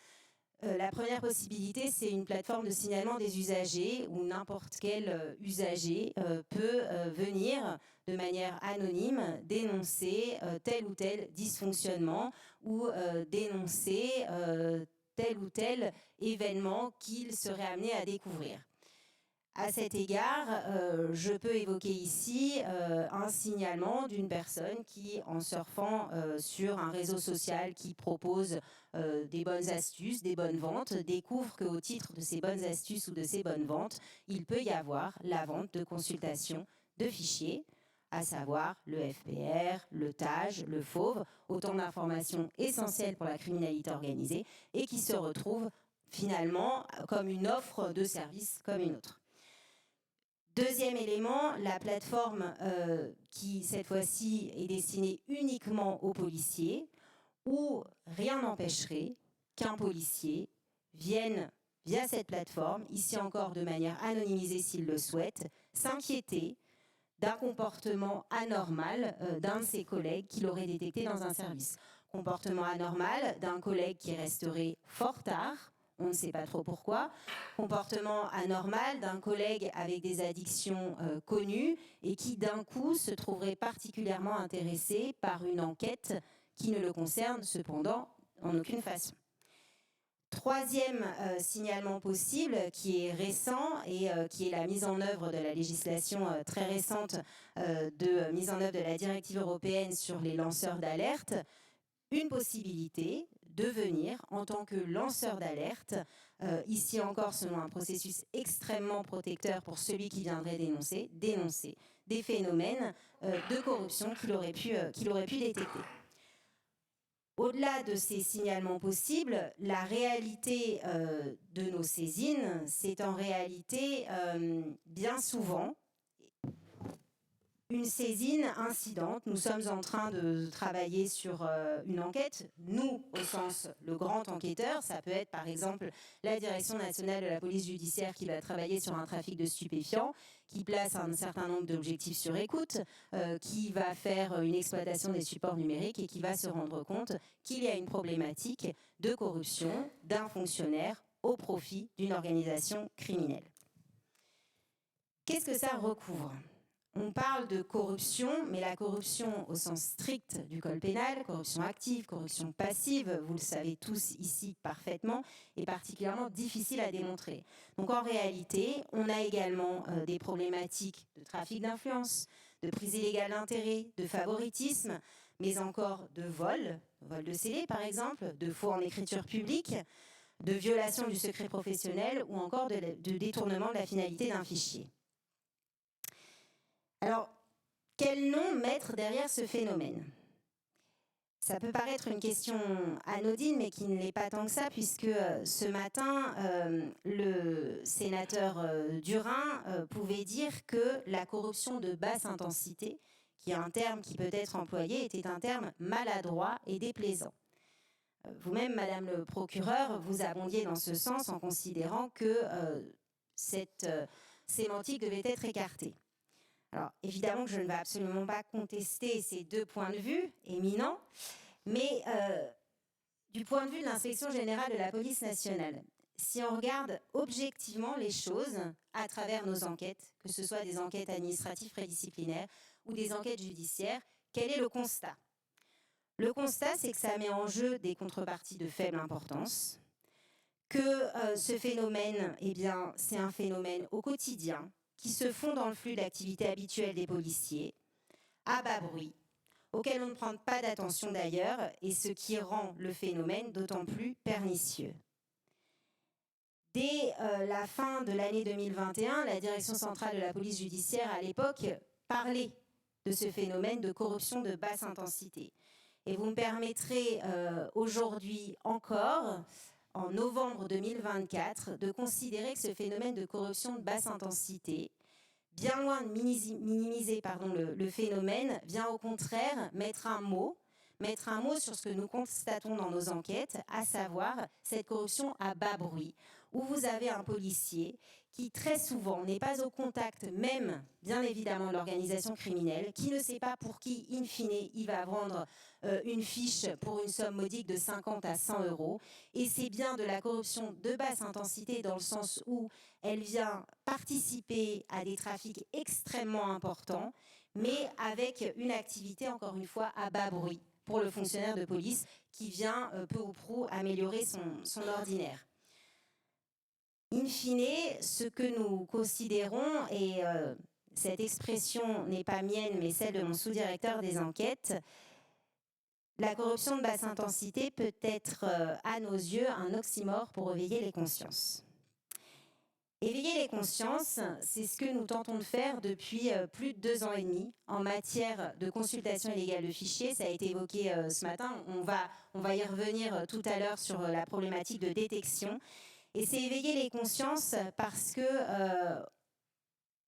Speaker 5: La première possibilité, c'est une plateforme de signalement des usagers où n'importe quel usager peut venir de manière anonyme dénoncer tel ou tel dysfonctionnement ou dénoncer tel ou tel événement qu'il serait amené à découvrir. À cet égard, je peux évoquer ici un signalement d'une personne qui, en surfant sur un réseau social qui propose des bonnes astuces, des bonnes ventes, découvre qu'au titre de ces bonnes astuces ou de ces bonnes ventes, il peut y avoir la vente de consultation de fichiers, à savoir le FPR, le TAJ, le FAUV, autant d'informations essentielles pour la criminalité organisée et qui se retrouvent finalement comme une offre de service comme une autre. Deuxième élément, la plateforme qui, cette fois-ci, est destinée uniquement aux policiers, où rien n'empêcherait qu'un policier vienne, via cette plateforme, ici encore de manière anonymisée s'il le souhaite, s'inquiéter d'un comportement anormal d'un de ses collègues qu'il aurait détecté dans un service. Comportement anormal d'un collègue qui resterait fort tard, on ne sait pas trop pourquoi. Comportement anormal d'un collègue avec des addictions connues et qui d'un coup se trouverait particulièrement intéressé par une enquête qui ne le concerne cependant en aucune façon. Troisième signalement possible, qui est récent et qui est la mise en œuvre de la législation très récente de mise en œuvre de la directive européenne sur les lanceurs d'alerte, une possibilité de venir en tant que lanceur d'alerte, ici encore selon un processus extrêmement protecteur pour celui qui viendrait dénoncer des phénomènes de corruption qu'il aurait pu détecter. Au-delà de ces signalements possibles, la réalité de nos saisines, c'est en réalité bien souvent une saisine incidente. Nous sommes en train de travailler sur une enquête. Nous, au sens le grand enquêteur, ça peut être par exemple la Direction nationale de la police judiciaire qui va travailler sur un trafic de stupéfiants, qui place un certain nombre d'objectifs sur écoute, qui va faire une exploitation des supports numériques et qui va se rendre compte qu'il y a une problématique de corruption d'un fonctionnaire au profit d'une organisation criminelle. Qu'est-ce que ça recouvre ? on parle de corruption, mais la corruption au sens strict du code pénal, corruption active, corruption passive, vous le savez tous ici parfaitement, est particulièrement difficile à démontrer. Donc en réalité, on a également des problématiques de trafic d'influence, de prise illégale d'intérêt, de favoritisme, mais encore de vol de scellé par exemple, de faux en écriture publique, de violation du secret professionnel ou encore de détournement de la finalité d'un fichier. Alors, quel nom mettre derrière ce phénomène? Ça peut paraître une question anodine, mais qui ne l'est pas tant que ça, puisque ce matin, le sénateur Durin pouvait dire que la corruption de basse intensité, qui est un terme qui peut être employé, était un terme maladroit et déplaisant. Vous-même, Madame le procureur, vous abondiez dans ce sens en considérant que cette sémantique devait être écartée. Alors, évidemment que je ne vais absolument pas contester ces deux points de vue éminents, mais du point de vue de l'Inspection générale de la police nationale, si on regarde objectivement les choses à travers nos enquêtes, que ce soit des enquêtes administratives prédisciplinaires ou des enquêtes judiciaires, quel est le constat? Le constat, c'est que ça met en jeu des contreparties de faible importance, que ce phénomène, eh bien, c'est un phénomène au quotidien, qui se font dans le flux de l'activité habituelle des policiers, à bas bruit, auquel on ne prend pas d'attention d'ailleurs, et ce qui rend le phénomène d'autant plus pernicieux. Dès la fin de l'année 2021, la Direction centrale de la police judiciaire, à l'époque, parlait de ce phénomène de corruption de basse intensité. Et vous me permettrez aujourd'hui encore, en novembre 2024, de considérer que ce phénomène de corruption de basse intensité, bien loin de minimiser le phénomène, vient au contraire mettre un mot sur ce que nous constatons dans nos enquêtes, à savoir cette corruption à bas bruit, où vous avez un policier qui très souvent n'est pas au contact même, bien évidemment, de l'organisation criminelle, qui ne sait pas pour qui, in fine, il va vendre une fiche pour une somme modique de 50 à 100 €. Et c'est bien de la corruption de basse intensité dans le sens où elle vient participer à des trafics extrêmement importants, mais avec une activité, encore une fois, à bas bruit pour le fonctionnaire de police qui vient peu ou prou améliorer son ordinaire. In fine, ce que nous considérons, et cette expression n'est pas mienne, mais celle de mon sous-directeur des enquêtes, la corruption de basse intensité peut être, à nos yeux, un oxymore pour éveiller les consciences. Éveiller les consciences, c'est ce que nous tentons de faire depuis plus de 2 ans et demi en matière de consultation illégale de fichiers. Ça a été évoqué ce matin, on va y revenir tout à l'heure sur la problématique de détection. Et c'est éveiller les consciences parce que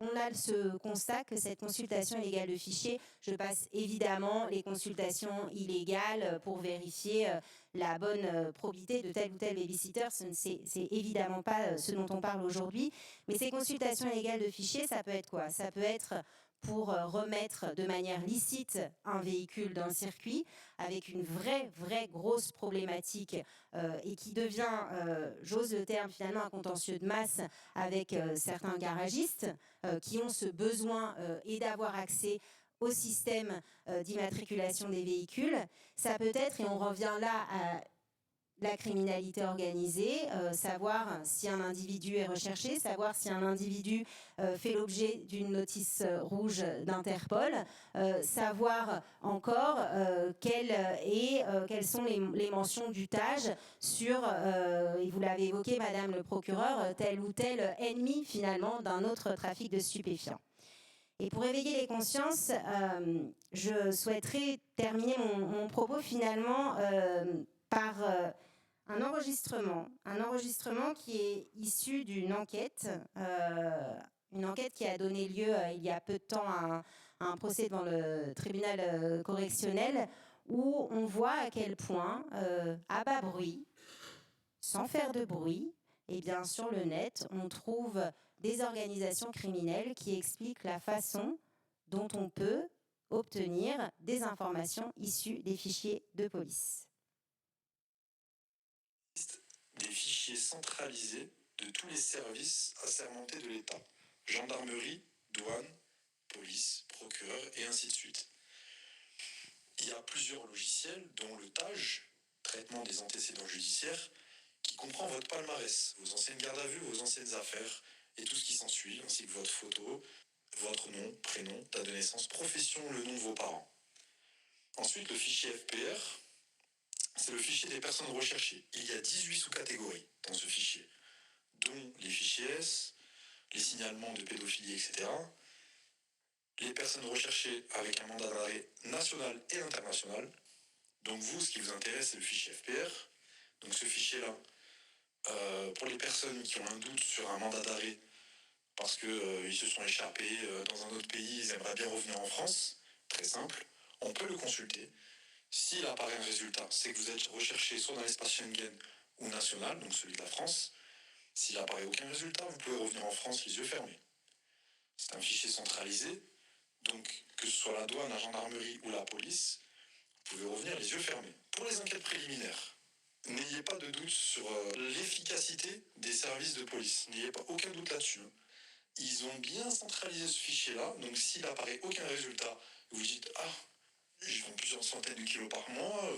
Speaker 5: on a ce constat que cette consultation illégale de fichiers, je passe évidemment les consultations illégales pour vérifier la bonne probité de tel ou tel babysitter, c'est évidemment pas ce dont on parle aujourd'hui, mais ces consultations illégales de fichiers, ça peut être quoi? Ça peut être pour remettre de manière licite un véhicule dans le circuit, avec une vraie grosse problématique et qui devient, j'ose le terme, finalement un contentieux de masse avec certains garagistes qui ont ce besoin et d'avoir accès au système d'immatriculation des véhicules. Ça peut être, et on revient là à la criminalité organisée, savoir si un individu est recherché, savoir si un individu fait l'objet d'une notice rouge d'Interpol, savoir encore quelles sont les mentions d'utage sur, et vous l'avez évoqué Madame le procureur, tel ou tel ennemi finalement d'un autre trafic de stupéfiants. Et pour éveiller les consciences, je souhaiterais terminer mon propos finalement par un enregistrement qui est issu d'une enquête qui a donné lieu il y a peu de temps à un procès devant le tribunal correctionnel, où on voit à quel point, à bas bruit, sans faire de bruit, et bien sur le net, on trouve des organisations criminelles qui expliquent la façon dont on peut obtenir des informations issues des fichiers de police.
Speaker 6: Des fichiers centralisés de tous les services assermentés de l'État, gendarmerie, douane, police. police, procureur et ainsi de suite. Il y a plusieurs logiciels, dont le TAJ, traitement des antécédents judiciaires, qui comprend votre palmarès, vos anciennes gardes à vue, vos anciennes affaires et tout ce qui s'ensuit, ainsi que votre photo, votre nom, prénom, date de naissance, profession, le nom de vos parents. Ensuite, le fichier FPR, c'est le fichier des personnes recherchées. Il y a 18 sous-catégories dans ce fichier, dont les fichiers S, les signalements de pédophilie, etc. Les personnes recherchées avec un mandat d'arrêt national et international. Donc vous, ce qui vous intéresse, c'est le fichier FPR. Donc ce fichier-là, pour les personnes qui ont un doute sur un mandat d'arrêt, parce qu'ils se sont échappés dans un autre pays, ils aimeraient bien revenir en France, très simple, on peut le consulter. S'il apparaît un résultat, c'est que vous êtes recherché soit dans l'espace Schengen ou national, donc celui de la France. S'il apparaît aucun résultat, vous pouvez revenir en France les yeux fermés. C'est un fichier centralisé, donc que ce soit la douane, la gendarmerie ou la police, vous pouvez revenir les yeux fermés. Pour les enquêtes préliminaires, n'ayez pas de doute sur l'efficacité des services de police. N'ayez pas aucun doute là-dessus. Ils ont bien centralisé ce fichier-là, donc s'il apparaît aucun résultat, vous dites « Ah, je vends plusieurs centaines de kilos par mois,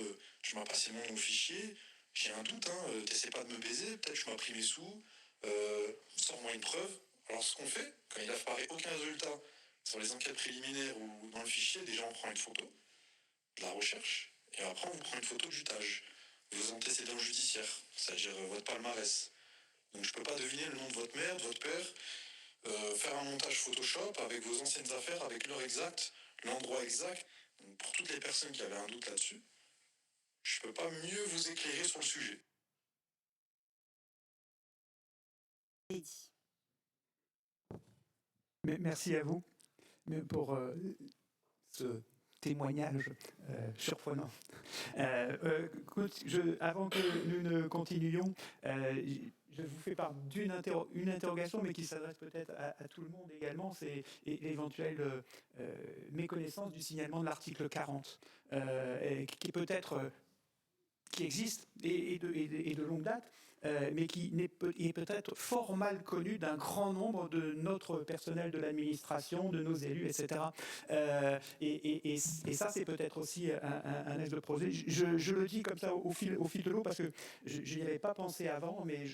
Speaker 6: je m'as passé mon fichier, j'ai un doute, t'essaies pas de me baiser, peut-être je m'as pris mes sous, sors-moi une preuve. » Alors ce qu'on fait, quand il apparaît aucun résultat sur les enquêtes préliminaires ou dans le fichier, déjà on prend une photo de la recherche, et après on vous prend une photo du TAJ, vos antécédents judiciaires, c'est-à-dire votre palmarès. Donc je peux pas deviner le nom de votre mère, de votre père, faire un montage Photoshop avec vos anciennes affaires, avec l'heure exacte, l'endroit exact. Donc pour toutes les personnes qui avaient un doute là-dessus, je peux pas mieux vous éclairer sur le sujet.
Speaker 1: Mais merci à vous pour ce témoignage surprenant. Avant que nous ne continuions, je vous fais part d'une interrogation, mais qui s'adresse peut-être à tout le monde également, c'est l'éventuelle méconnaissance du signalement de l'article 40, qui est peut-être qui existe et de longue date, mais qui est peut-être fort mal connu d'un grand nombre de notre personnel de l'administration, de nos élus, etc. Et ça, c'est peut-être aussi un axe de projet. Je le dis comme ça au fil de l'eau, parce que je n'y avais pas pensé avant, mais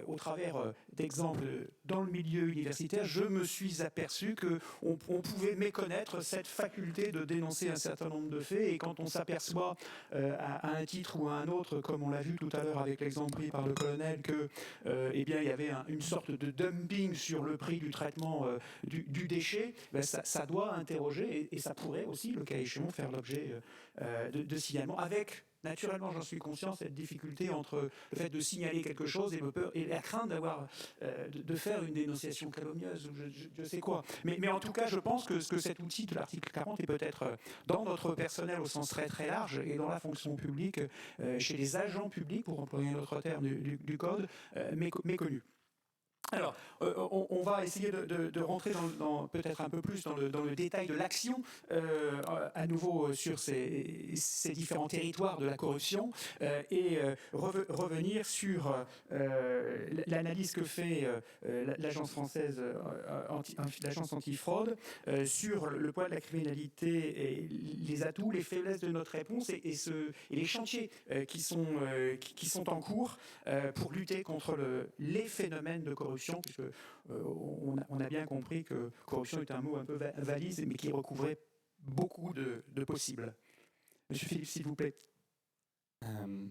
Speaker 1: au travers d'exemples dans le milieu universitaire, je me suis aperçu qu'on pouvait méconnaître cette faculté de dénoncer un certain nombre de faits, et quand on s'aperçoit à un titre ou à un autre, comme on l'a vu tout à l'heure avec l'exemple pris par le colonel, que eh bien, il y avait une sorte de dumping sur le prix du traitement du déchet, ben ça doit interroger, et ça pourrait aussi, le cas échéant, faire l'objet de signalements, avec naturellement, j'en suis conscient, cette difficulté entre le fait de signaler quelque chose et la crainte de faire une dénonciation calomnieuse, ou je sais quoi. Mais en tout cas, je pense que cet outil de l'article 40 est peut-être dans notre personnel au sens très très large, et dans la fonction publique, chez les agents publics, pour employer un autre terme du code, méconnu. Alors, on va essayer de rentrer peut-être un peu plus dans le détail de l'action, à nouveau sur ces différents territoires de la corruption, et revenir sur l'analyse que fait l'agence française, l'agence antifraude, sur le poids de la criminalité, et les atouts, les faiblesses de notre réponse, et les chantiers qui sont en cours pour lutter contre les phénomènes de corruption, puisque on a bien compris que corruption est un mot un peu valise, mais qui recouvrait beaucoup de possibles. Monsieur Philippe, s'il vous plaît.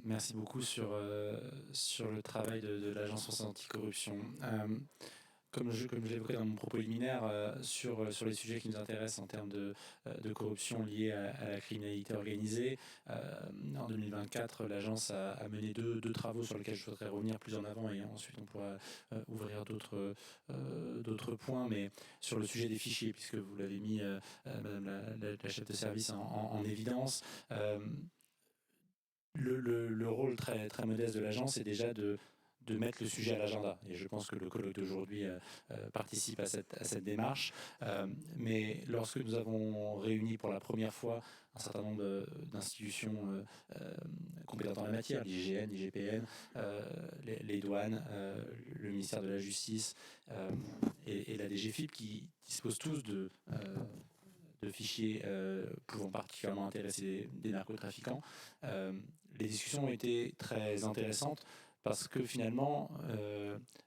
Speaker 2: Merci beaucoup sur le travail de l'Agence française anticorruption. Comme je l'évoquais dans mon propos liminaire, sur les sujets qui nous intéressent en termes de corruption liée à la criminalité organisée, en 2024, l'agence a mené deux travaux sur lesquels je voudrais revenir plus en avant, et ensuite on pourra ouvrir d'autres points, mais sur le sujet des fichiers, puisque vous l'avez mis, Madame la chef de service, en évidence. Le rôle très, très modeste de l'agence est déjà de mettre le sujet à l'agenda. Et je pense que le colloque d'aujourd'hui participe à cette démarche. Mais lorsque nous avons réuni pour la première fois un certain nombre d'institutions compétentes en la matière, l'IGN, l'IGPN, les douanes, le ministère de la Justice et la DGFiP, qui disposent tous de fichiers pouvant particulièrement intéresser des narcotrafiquants. Les discussions ont été très intéressantes parce que finalement,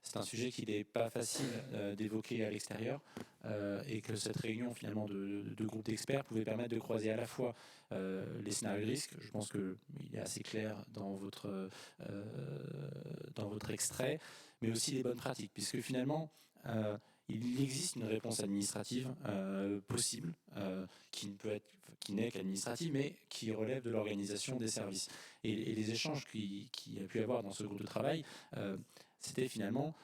Speaker 2: c'est un sujet qu'il n'est pas facile d'évoquer à l'extérieur et que cette réunion finalement de groupes d'experts pouvait permettre de croiser à la fois les scénarios de risque. Je pense qu'il est assez clair dans votre extrait, mais aussi les bonnes pratiques, puisque finalement, il existe une réponse administrative possible, qui n'est qu'administrative, mais qui relève de l'organisation des services. Et les échanges qu'il y a pu avoir dans ce groupe de travail, c'était finalement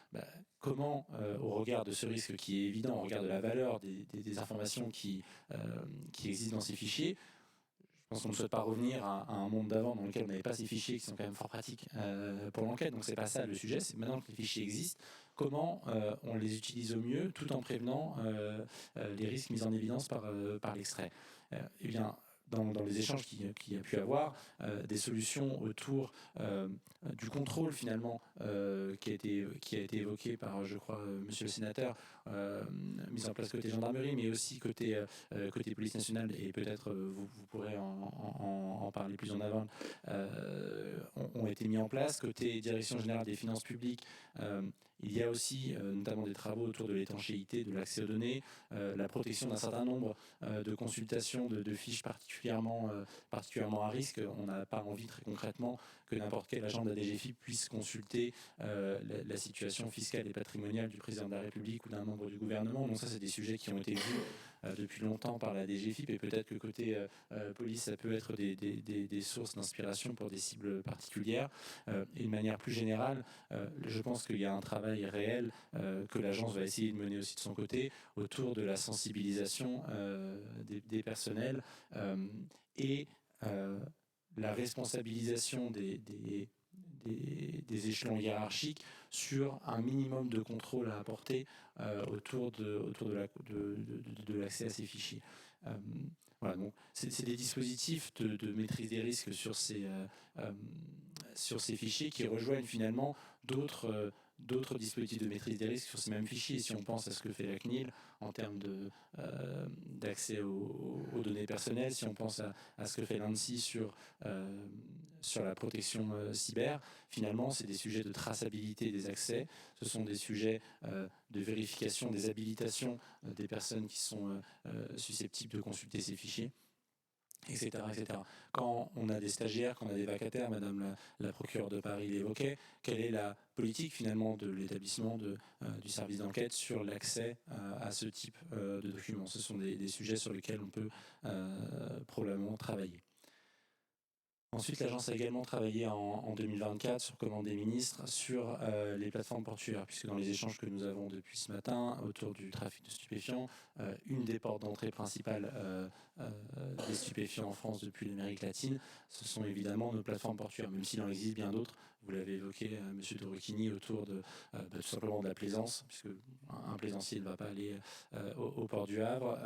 Speaker 2: comment, au regard de ce risque qui est évident, au regard de la valeur des informations qui existent dans ces fichiers, je pense qu'on ne souhaite pas revenir à un monde d'avant dans lequel on n'avait pas ces fichiers qui sont quand même fort pratiques pour l'enquête. Donc c'est pas ça le sujet, c'est maintenant que les fichiers existent, comment on les utilise au mieux tout en prévenant les risques mis en évidence par l'extrait. Eh bien, dans les échanges qu'il y a pu avoir, des solutions autour du contrôle finalement qui a été évoqué par, je crois, monsieur le sénateur, mise en place côté gendarmerie, mais aussi côté police nationale, et peut-être vous pourrez en parler plus en avant, ont été mis en place. Côté direction générale des finances publiques, il y a aussi notamment des travaux autour de l'étanchéité, de l'accès aux données, la protection d'un certain nombre de consultations de fiches particulièrement à risque. On n'a pas envie très concrètement que n'importe quel agent de la DGFiP puisse consulter la situation fiscale et patrimoniale du président de la République ou d'un membre du gouvernement. Donc ça, c'est des sujets qui ont été vus depuis longtemps par la DGFiP, et peut-être que côté police, ça peut être des sources d'inspiration pour des cibles particulières. Et de manière plus générale, je pense qu'il y a un travail réel que l'agence va essayer de mener aussi de son côté autour de la sensibilisation des personnels et la responsabilisation des échelons hiérarchiques sur un minimum de contrôle à apporter autour de l'accès à ces fichiers. Voilà, donc c'est des dispositifs de maîtrise des risques sur ces fichiers qui rejoignent finalement d'autres dispositifs de maîtrise des risques sur ces mêmes fichiers. Si on pense à ce que fait la CNIL en termes d'accès aux données personnelles, si on pense à ce que fait l'ANSSI sur la protection cyber, finalement, c'est des sujets de traçabilité des accès, ce sont des sujets de vérification des habilitations des personnes qui sont susceptibles de consulter ces fichiers, etc., etc. Quand on a des stagiaires, quand on a des vacataires, Madame la procureure de Paris l'évoquait, quelle est la politique finalement de l'établissement du service d'enquête sur l'accès à ce type de documents? Ce sont des sujets sur lesquels on peut probablement travailler. Ensuite, l'agence a également travaillé en 2024 sur commande des ministres sur les plateformes portuaires, puisque dans les échanges que nous avons depuis ce matin autour du trafic de stupéfiants, une des portes d'entrée principales des stupéfiants en France depuis l'Amérique latine, ce sont évidemment nos plateformes portuaires, même s'il en existe bien d'autres. Vous l'avez évoqué, monsieur de Ruquigny, autour de tout simplement de la plaisance, puisque un plaisancier ne va pas aller au port du Havre.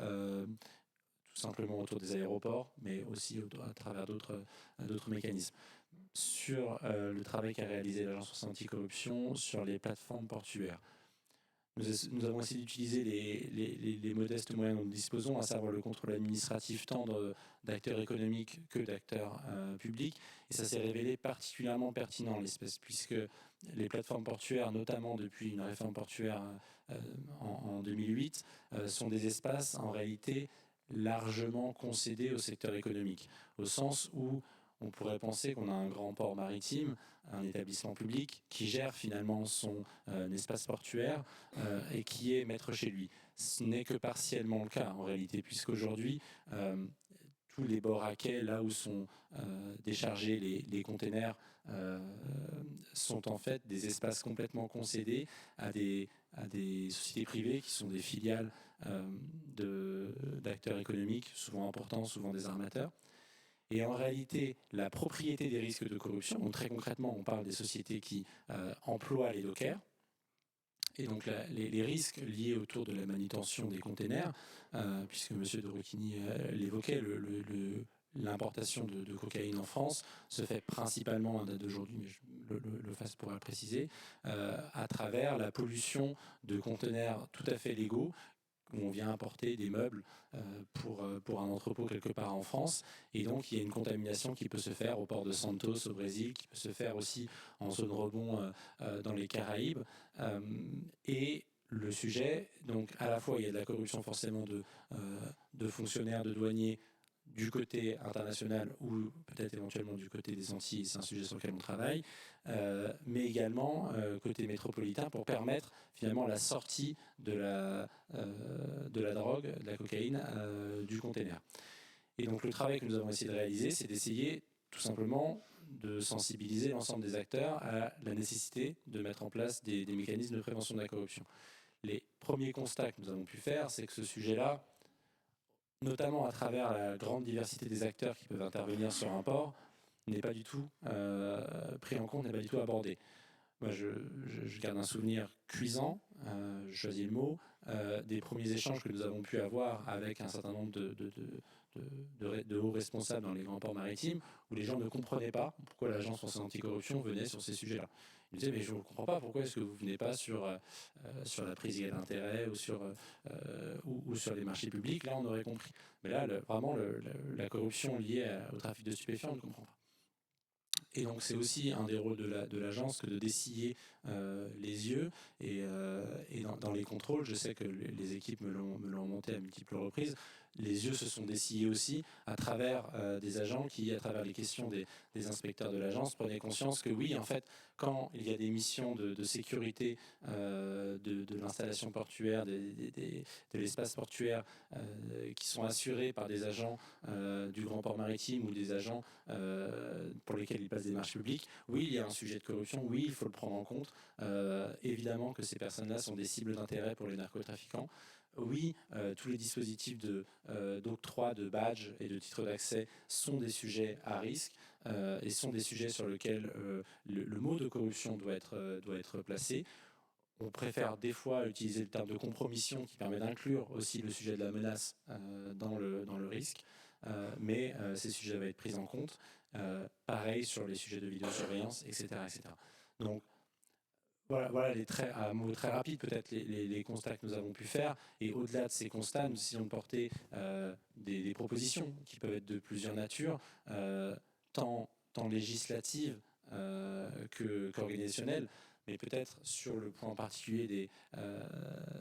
Speaker 2: Tout simplement autour des aéroports, mais aussi à travers d'autres mécanismes. Sur le travail qu'a réalisé l'Agence anticorruption sur les plateformes portuaires. Nous avons essayé d'utiliser les modestes moyens dont nous disposons, à savoir le contrôle administratif tant d'acteurs économiques que d'acteurs publics, et ça s'est révélé particulièrement pertinent en l'espèce, puisque les plateformes portuaires, notamment depuis une réforme portuaire en 2008, sont des espaces en réalité largement concédé au secteur économique, au sens où on pourrait penser qu'on a un grand port maritime, un établissement public qui gère finalement son espace portuaire et qui est maître chez lui. Ce n'est que partiellement le cas en réalité, puisqu'aujourd'hui, tous les bords à quai, là où sont déchargés les containers, sont en fait des espaces complètement concédés à des sociétés privées qui sont des filiales d'acteurs économiques, souvent importants, souvent des armateurs. Et en réalité, la propriété des risques de corruption, donc très concrètement, on parle des sociétés qui emploient les dockers, et donc les risques liés autour de la manutention des containers, puisque M. De Ruchini l'évoquait, l'importation de cocaïne en France se fait principalement, à date d'aujourd'hui, mais le FAS pourra le préciser, à travers la pollution de conteneurs tout à fait légaux, où on vient apporter des meubles pour un entrepôt quelque part en France. Et donc, il y a une contamination qui peut se faire au port de Santos au Brésil, qui peut se faire aussi en zone rebond dans les Caraïbes. Et le sujet, donc à la fois, il y a de la corruption forcément de fonctionnaires, de douaniers, du côté international ou peut-être éventuellement du côté des Antilles, c'est un sujet sur lequel on travaille, mais également côté métropolitain pour permettre finalement la sortie de la drogue, de la cocaïne du container. Et donc le travail que nous avons essayé de réaliser, c'est d'essayer tout simplement de sensibiliser l'ensemble des acteurs à la nécessité de mettre en place des mécanismes de prévention de la corruption. Les premiers constats que nous avons pu faire, c'est que ce sujet-là, notamment à travers la grande diversité des acteurs qui peuvent intervenir sur un port, n'est pas du tout pris en compte, n'est pas du tout abordé. Moi, je garde un souvenir cuisant, je choisis le mot, des premiers échanges que nous avons pu avoir avec un certain nombre de hauts responsables dans les grands ports maritimes, où les gens ne comprenaient pas pourquoi l'Agence française anticorruption venait sur ces sujets-là. Ils disaient, mais je ne comprends pas, pourquoi est-ce que vous ne venez pas sur la prise d'intérêt ou sur les marchés publics, là on aurait compris. Mais là, vraiment, la corruption liée au trafic de stupéfiants, on ne comprend pas. Et donc c'est aussi un des rôles de l'agence que de dessiller les yeux et dans les contrôles, je sais que les équipes me l'ont monté à multiples reprises, les yeux se sont dessillés aussi à travers des agents qui, à travers les questions des inspecteurs de l'agence, prenaient conscience que oui, en fait, quand il y a des missions de sécurité de l'installation portuaire, de l'espace portuaire qui sont assurés par des agents du grand port maritime ou des agents pour lesquels ils passent des marchés publics, oui, il y a un sujet de corruption, oui, il faut le prendre en compte. Évidemment que ces personnes-là sont des cibles d'intérêt pour les narcotrafiquants. Oui, tous les dispositifs d'octroi de badges et de titres d'accès sont des sujets à risque et sont des sujets sur lesquels le mot de corruption doit être placé. On préfère des fois utiliser le terme de compromission qui permet d'inclure aussi le sujet de la menace dans le risque, mais ces sujets doivent être pris en compte. Pareil sur les sujets de vidéosurveillance, etc. etc. Donc, voilà à un mot très rapide, peut-être les constats que nous avons pu faire. Et au-delà de ces constats, nous essayons de porter des propositions qui peuvent être de plusieurs natures, tant législatives qu'organisationnelles, mais peut-être sur le point particulier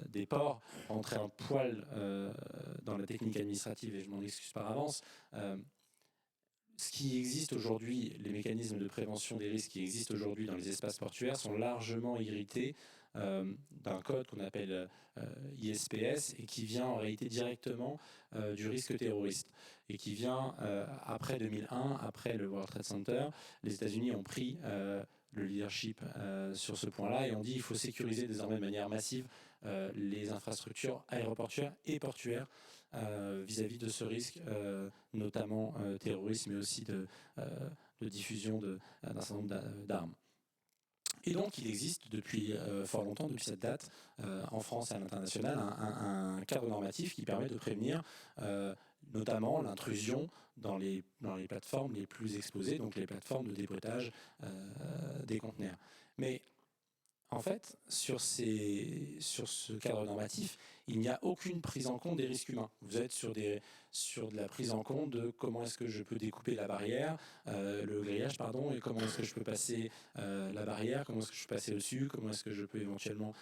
Speaker 2: des ports, rentrer un poil dans la technique administrative, et je m'en excuse par avance. Ce qui existe aujourd'hui, les mécanismes de prévention des risques qui existent aujourd'hui dans les espaces portuaires sont largement hérités d'un code qu'on appelle ISPS et qui vient en réalité directement du risque terroriste et qui vient après 2001, après le World Trade Center. Les États-Unis ont pris le leadership sur ce point-là et ont dit qu'il faut sécuriser désormais de manière massive les infrastructures aéroportuaires et portuaires vis-à-vis de ce risque, notamment terrorisme, mais aussi de diffusion d'un certain nombre d'armes. Et donc, il existe depuis fort longtemps, depuis cette date, en France et à l'international, un cadre normatif qui permet de prévenir notamment l'intrusion dans les plateformes les plus exposées, donc les plateformes de dépotage des conteneurs. Mais en fait, sur ce cadre normatif, il n'y a aucune prise en compte des risques humains. Vous êtes sur de la prise en compte de comment est-ce que je peux découper la barrière, le grillage, pardon, et comment est-ce que je peux passer la barrière, comment est-ce que je peux passer au-dessus, comment est-ce que je peux éventuellement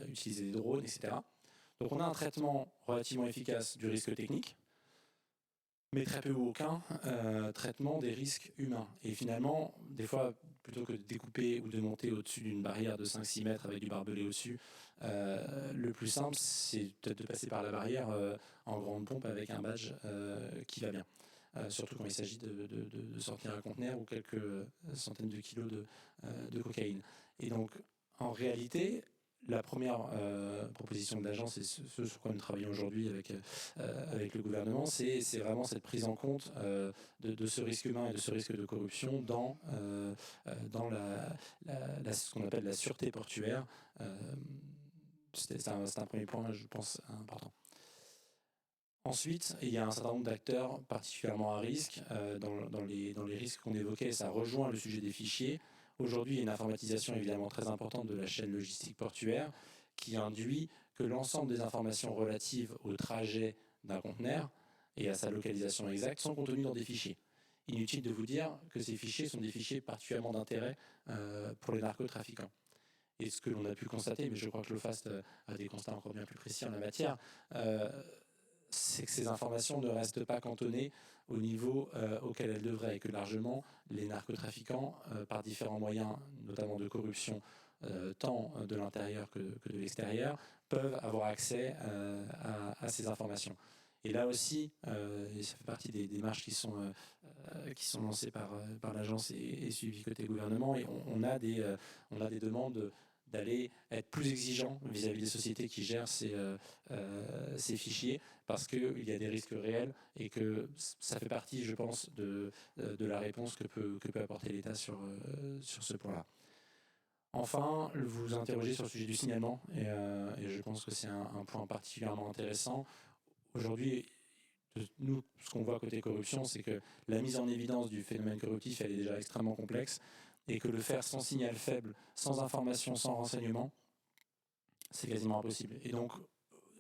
Speaker 2: utiliser des drones, etc. Donc on a un traitement relativement efficace du risque technique, mais très peu ou aucun traitement des risques humains. Et finalement, des fois, plutôt que de découper ou de monter au-dessus d'une barrière de 5-6 mètres avec du barbelé au-dessus, le plus simple, c'est peut-être de passer par la barrière en grande pompe avec un badge qui va bien. Surtout quand il s'agit de sortir un conteneur ou quelques centaines de kilos de cocaïne. Et donc, en réalité, la première proposition de l'agence, et ce sur quoi nous travaillons aujourd'hui avec le gouvernement, c'est vraiment cette prise en compte de ce risque humain et de ce risque de corruption dans ce qu'on appelle la sûreté portuaire. C'est un premier point, je pense, important. Ensuite, il y a un certain nombre d'acteurs particulièrement à risque. Dans les risques qu'on évoquait, ça rejoint le sujet des fichiers. Aujourd'hui, il y a une informatisation évidemment très importante de la chaîne logistique portuaire qui induit que l'ensemble des informations relatives au trajet d'un conteneur et à sa localisation exacte sont contenues dans des fichiers. Inutile de vous dire que ces fichiers sont des fichiers particulièrement d'intérêt pour les narcotrafiquants. Et ce que l'on a pu constater, mais je crois que l'OFAST a des constats encore bien plus précis en la matière, c'est que ces informations ne restent pas cantonnées au niveau auquel elles devraient, et que largement les narcotrafiquants, par différents moyens, notamment de corruption, tant de l'intérieur que de l'extérieur, peuvent avoir accès à ces informations. Et là aussi, et ça fait partie des démarches qui sont lancées par l'agence et suivies côté gouvernement, et on a des demandes d'aller être plus exigeant vis-à-vis des sociétés qui gèrent ces fichiers, parce qu'il y a des risques réels et que ça fait partie, je pense, de la réponse que peut apporter l'État sur ce point-là. Enfin, vous interrogez sur le sujet du signalement, et je pense que c'est un point particulièrement intéressant. Aujourd'hui, nous, ce qu'on voit côté corruption, c'est que la mise en évidence du phénomène corruptif, elle est déjà extrêmement complexe, et que le faire sans signal faible, sans information, sans renseignement, c'est quasiment impossible. Et donc,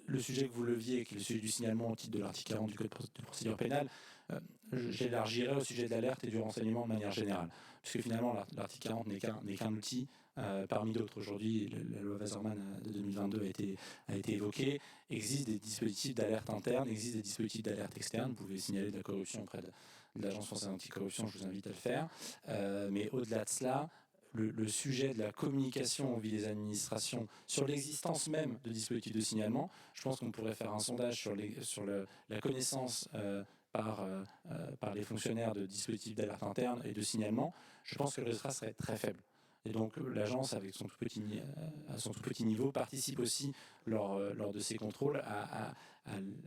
Speaker 2: le sujet que vous leviez, qui est le sujet du signalement au titre de l'article 40 du Code de procédure pénale, j'élargirai au sujet de l'alerte et du renseignement de manière générale. Puisque finalement, l'article 40 n'est qu'un outil parmi d'autres. Aujourd'hui, la loi Wasserman de 2022 a été évoquée. Il existe des dispositifs d'alerte interne, il existe des dispositifs d'alerte externe. Vous pouvez signaler de la corruption auprès de l'Agence française anticorruption, je vous invite à le faire. Mais au-delà de cela, le sujet de la communication au des administrations sur l'existence même de dispositifs de signalement, je pense qu'on pourrait faire un sondage sur la connaissance par les fonctionnaires de dispositifs d'alerte interne et de signalement. Je pense que le résultat serait très faible. Et donc l'agence, avec son tout petit niveau, participe aussi lors de ses contrôles à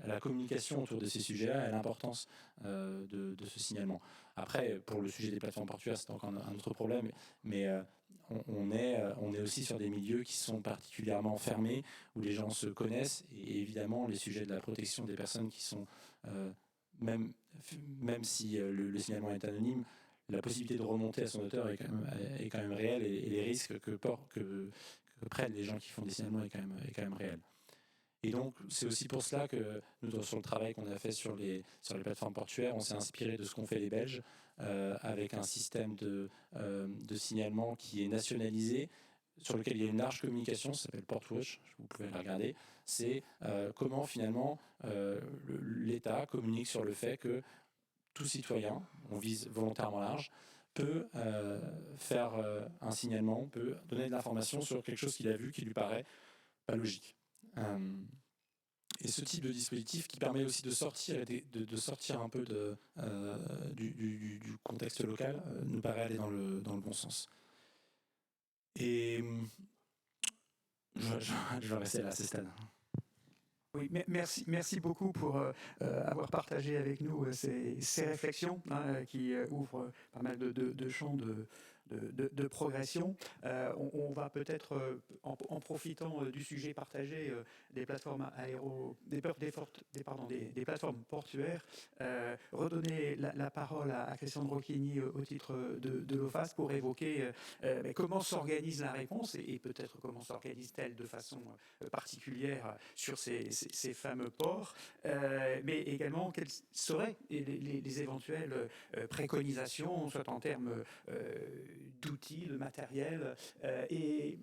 Speaker 2: la communication autour de ces sujets-là et à l'importance de ce signalement. Après, pour le sujet des plateformes portuaires, c'est encore un autre problème, mais on est aussi sur des milieux qui sont particulièrement fermés, où les gens se connaissent, et évidemment, les sujets de la protection des personnes qui sont, même si le signalement est anonyme, la possibilité de remonter à son auteur est quand même réelle, et les risques que prennent les gens qui font des signalements est quand même réel. Et donc, c'est aussi pour cela que nous, sur le travail qu'on a fait sur les plateformes portuaires, on s'est inspiré de ce qu'ont fait les Belges, avec un système de signalement qui est nationalisé, sur lequel il y a une large communication, ça s'appelle Portwatch, vous pouvez la regarder. C'est comment finalement l'État communique sur le fait que tout citoyen, on vise volontairement large, peut faire un signalement, peut donner de l'information sur quelque chose qu'il a vu qui lui paraît pas logique. Et ce type de dispositif qui permet aussi de sortir un peu du contexte local nous paraît aller dans le bon sens. Et je vais rester là à ce stade.
Speaker 1: Oui, merci beaucoup pour avoir partagé avec nous ces réflexions qui ouvrent pas mal de champs de progression. On va peut-être, en profitant du sujet partagé des plateformes des plateformes portuaires, redonner la parole à Christian de Rocchigny au titre de l'OFAST pour évoquer comment s'organise la réponse et peut-être comment s'organise-t-elle de façon particulière sur ces fameux ports, mais également quelles seraient les éventuelles préconisations, soit en termes d'outils, de matériel, et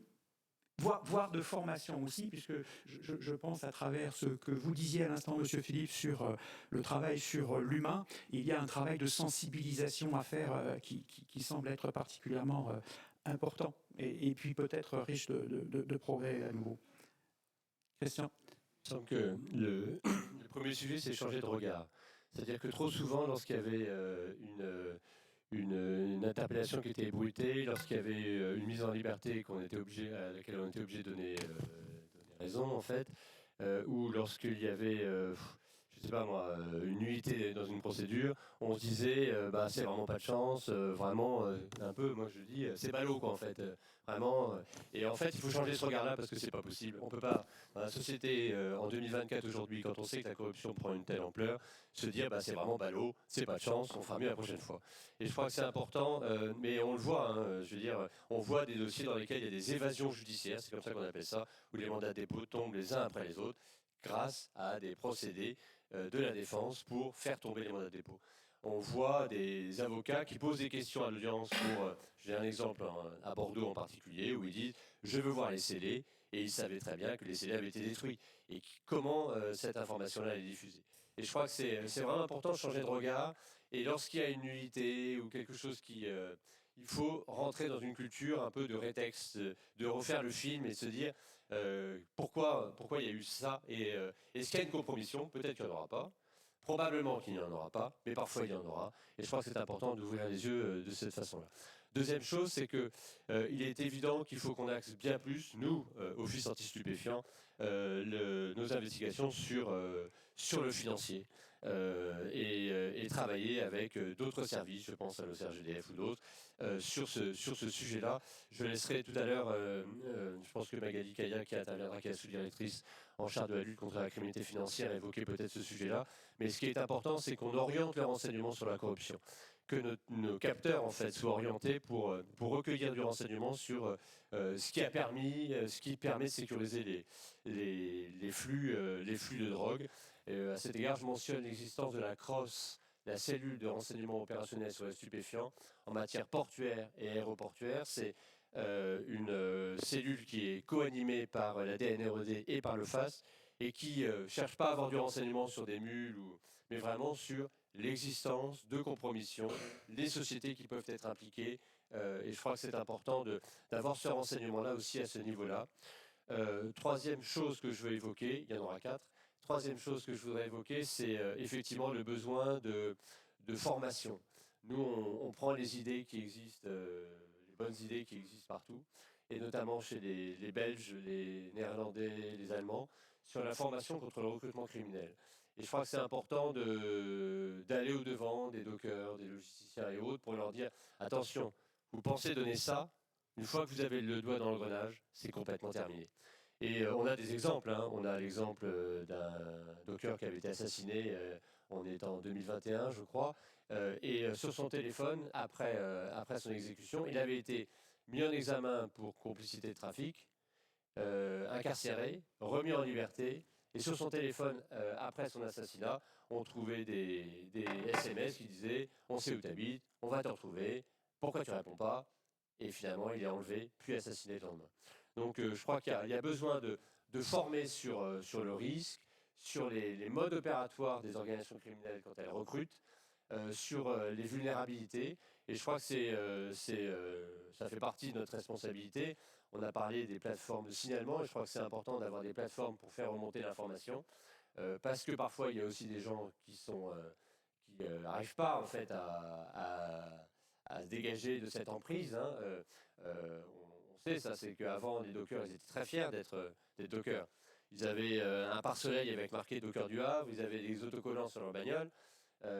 Speaker 1: voire de formation aussi, puisque je pense à travers ce que vous disiez à l'instant, Monsieur Philippe, sur le travail sur l'humain, il y a un travail de sensibilisation à faire qui semble être particulièrement important et puis peut-être riche de progrès à nouveau. Christian ?
Speaker 3: Il me semble que le premier sujet, c'est changer de regard. C'est-à-dire que trop souvent, lorsqu'il y avait une interpellation qui était ébruitée, lorsqu'il y avait une mise en liberté à laquelle on était obligé de donner raison, en fait, ou lorsqu'il y avait, je sais pas moi, une nullité dans une procédure, on se disait, bah, c'est vraiment pas de chance, vraiment, un peu, moi je dis, c'est ballot, quoi, en fait, vraiment. Et en fait, il faut changer ce regard-là parce que c'est pas possible. On peut pas, dans la société, en 2024 aujourd'hui, quand on sait que la corruption prend une telle ampleur, se dire, bah, c'est vraiment ballot, c'est pas de chance, on fera mieux la prochaine fois. Et je crois que c'est important, mais on le voit, hein, je veux dire, on voit des dossiers dans lesquels il y a des évasions judiciaires, c'est comme ça qu'on appelle ça, où les mandats de dépôt tombent les uns après les autres, grâce à des procédés de la défense pour faire tomber les mandats de dépôt. On voit des avocats qui posent des questions à l'audience pour, j'ai un exemple à Bordeaux en particulier, où ils disent « je veux voir les scellés », et ils savaient très bien que les scellés avaient été détruits, et comment cette information-là est diffusée. Et je crois que c'est vraiment important de changer de regard, et lorsqu'il y a une nullité ou quelque chose qui... il faut rentrer dans une culture un peu de rétexte, de refaire le film et de se dire pourquoi il y a eu ça, et est-ce qu'il y a une compromission? Peut-être qu'il n'y en aura pas. Probablement qu'il n'y en aura pas, mais parfois il y en aura. Et je crois que c'est important d'ouvrir les yeux de cette façon-là. Deuxième chose, c'est que il est évident qu'il faut qu'on axe bien plus, nous, Office anti-stupéfiants, nos investigations sur le financier. Et travailler avec d'autres services, je pense à l'OCRGDF ou d'autres, sur ce sujet-là. Je laisserai tout à l'heure, je pense que Magali Kaya, qui interviendra, qui est la sous-directrice en charge de la lutte contre la criminalité financière, évoquer peut-être ce sujet-là. Mais ce qui est important, c'est qu'on oriente le renseignement sur la corruption, que nos capteurs en fait soient orientés pour recueillir du renseignement sur ce qui permet de sécuriser les flux de drogue. À cet égard, je mentionne l'existence de la CROSS, la cellule de renseignement opérationnel sur les stupéfiants en matière portuaire et aéroportuaire. C'est une cellule qui est co-animée par la DNRED et par le FAS et qui ne cherche pas à avoir du renseignement sur des mules, mais vraiment sur l'existence de compromissions, les sociétés qui peuvent être impliquées. Et je crois que c'est important d'avoir ce renseignement-là aussi à ce niveau-là. Troisième chose que je veux évoquer, il y en aura 4. Troisième chose que je voudrais évoquer, c'est effectivement le besoin de formation. Nous, on prend les idées qui existent, les bonnes idées qui existent partout, et notamment chez les Belges, les Néerlandais, les Allemands, sur la formation contre le recrutement criminel. Et je crois que c'est important d'aller au-devant des dockers, des logisticiens et autres pour leur dire « Attention, vous pensez donner ça, une fois que vous avez le doigt dans l'engrenage, c'est complètement terminé. » Et on a des exemples. Hein. On a l'exemple d'un docker qui avait été assassiné, on est en 2021, je crois, et sur son téléphone, après son exécution, il avait été mis en examen pour complicité de trafic, incarcéré, remis en liberté, et sur son téléphone, après son assassinat, on trouvait des SMS qui disaient « On sait où tu habites, on va te retrouver, pourquoi tu ne réponds pas ?» Et finalement, il est enlevé, puis assassiné le lendemain. Donc je crois qu'il y a besoin de former sur le risque, sur les modes opératoires des organisations criminelles quand elles recrutent, sur les vulnérabilités. Et je crois que ça fait partie de notre responsabilité. On a parlé des plateformes de signalement et je crois que c'est important d'avoir des plateformes pour faire remonter l'information. Parce que parfois, il y a aussi des gens qui n'arrivent pas en fait à se dégager de cette emprise. Hein. On sait ça, c'est qu'avant, les dockers, ils étaient très fiers d'être dockers. Ils avaient un pare-soleil avec marqué Docker du Havre, ils avaient des autocollants sur leur bagnole.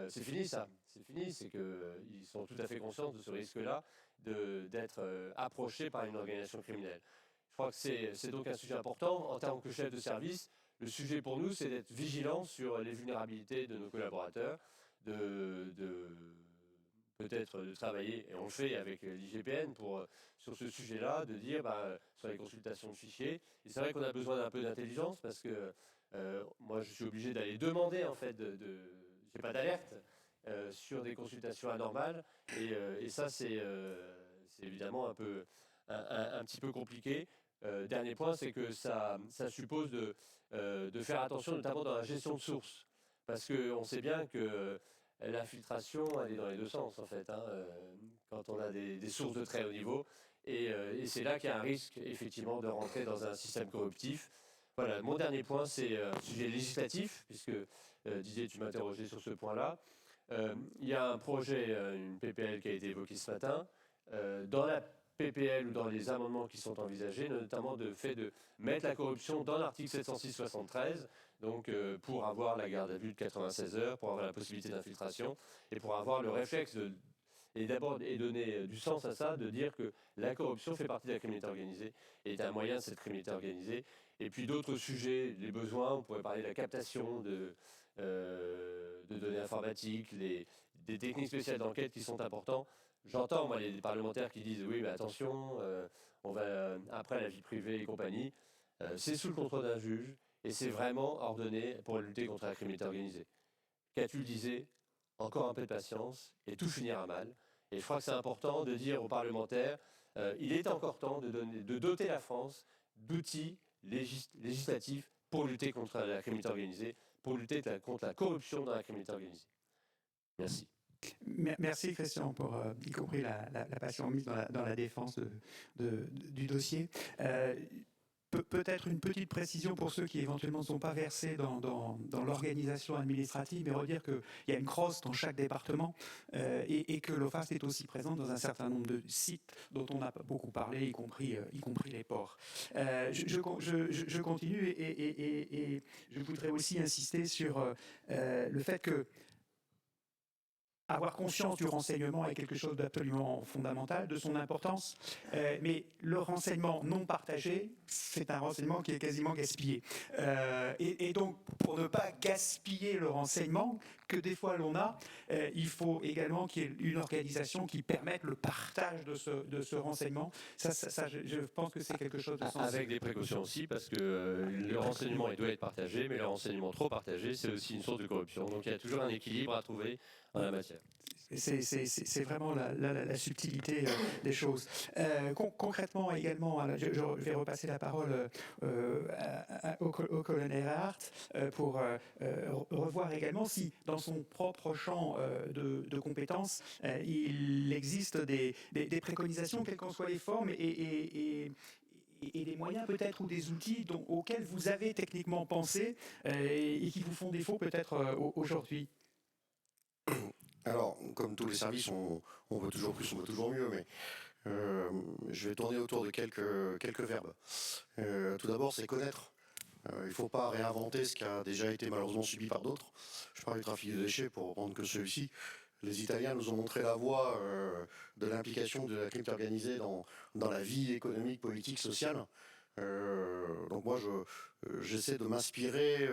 Speaker 3: C'est fini ça, c'est fini, c'est qu'ils sont tout à fait conscients de ce risque-là d'être approchés par une organisation criminelle. Je crois que c'est donc un sujet important. En tant que chef de service, le sujet pour nous, c'est d'être vigilant sur les vulnérabilités de nos collaborateurs, peut-être de travailler, et on le fait avec l'IGPN sur ce sujet-là, de dire sur les consultations de fichiers. Et c'est vrai qu'on a besoin d'un peu d'intelligence parce que moi je suis obligé d'aller demander en fait, j'ai pas d'alerte sur des consultations anormales et ça c'est évidemment un petit peu compliqué. Dernier point, c'est que ça suppose de faire attention notamment dans la gestion de sources parce qu'on sait bien que l'infiltration, elle est dans les deux sens, en fait, hein, quand on a des sources de très haut niveau. Et c'est là qu'il y a un risque, effectivement, de rentrer dans un système corruptif. Voilà, mon dernier point, c'est un sujet législatif, puisque Didier, tu m'interrogeais sur ce point-là. Il y a un projet, une PPL qui a été évoquée ce matin. Dans la PPL ou dans les amendements qui sont envisagés, notamment de fait de mettre la corruption dans l'article 706-73, donc pour avoir la garde à vue de 96 heures, pour avoir la possibilité d'infiltration et pour avoir le réflexe et donner du sens à ça, de dire que la corruption fait partie de la criminalité organisée et est un moyen de cette criminalité organisée. Et puis d'autres sujets, les besoins, on pourrait parler de la captation de données informatiques, des techniques spéciales d'enquête qui sont importants. J'entends, moi, les parlementaires qui disent oui, mais attention, on va après la vie privée et compagnie. C'est sous le contrôle d'un juge et c'est vraiment ordonné pour lutter contre la criminalité organisée. Catulle disait encore un peu de patience et tout finira mal. Et je crois que c'est important de dire aux parlementaires il est encore temps de doter la France d'outils législatifs pour lutter contre la criminalité organisée, pour lutter contre la corruption dans la criminalité organisée. Merci.
Speaker 1: Merci Christian pour y compris la passion mise dans la défense du dossier. Peut-être une petite précision pour ceux qui éventuellement ne sont pas versés dans l'organisation administrative, mais redire qu'il y a une crosse dans chaque département et que l'OFAST est aussi présente dans un certain nombre de sites dont on a beaucoup parlé, y compris les ports. Je continue et je voudrais aussi insister sur le fait que avoir conscience du renseignement est quelque chose d'absolument fondamental, de son importance, mais le renseignement non partagé, c'est un renseignement qui est quasiment gaspillé. Et donc, pour ne pas gaspiller le renseignement que des fois l'on a, il faut également qu'il y ait une organisation qui permette le partage de ce renseignement. Ça, je pense que c'est quelque chose de sensible.
Speaker 3: Avec des précautions aussi, parce que le renseignement il doit être partagé, mais le renseignement trop partagé, c'est aussi une source de corruption. Donc il y a toujours un équilibre à trouver en la matière.
Speaker 1: C'est vraiment la subtilité des choses. Concrètement également, je vais repasser la parole au colonel Hart pour revoir également si dans son propre champ de compétences, il existe des préconisations, quelles qu'en soient les formes, et des moyens peut-être ou des outils auxquels vous avez techniquement pensé et qui vous font défaut peut-être aujourd'hui.
Speaker 4: Alors, comme tous les services, on veut toujours plus, on veut toujours mieux, mais je vais tourner autour de quelques verbes. Tout d'abord, c'est connaître. Il ne faut pas réinventer ce qui a déjà été malheureusement subi par d'autres. Je parle du trafic de déchets pour reprendre que celui-ci. Les Italiens nous ont montré la voie de l'implication de la criminalité organisée dans la vie économique, politique, sociale. Donc moi, j'essaie de m'inspirer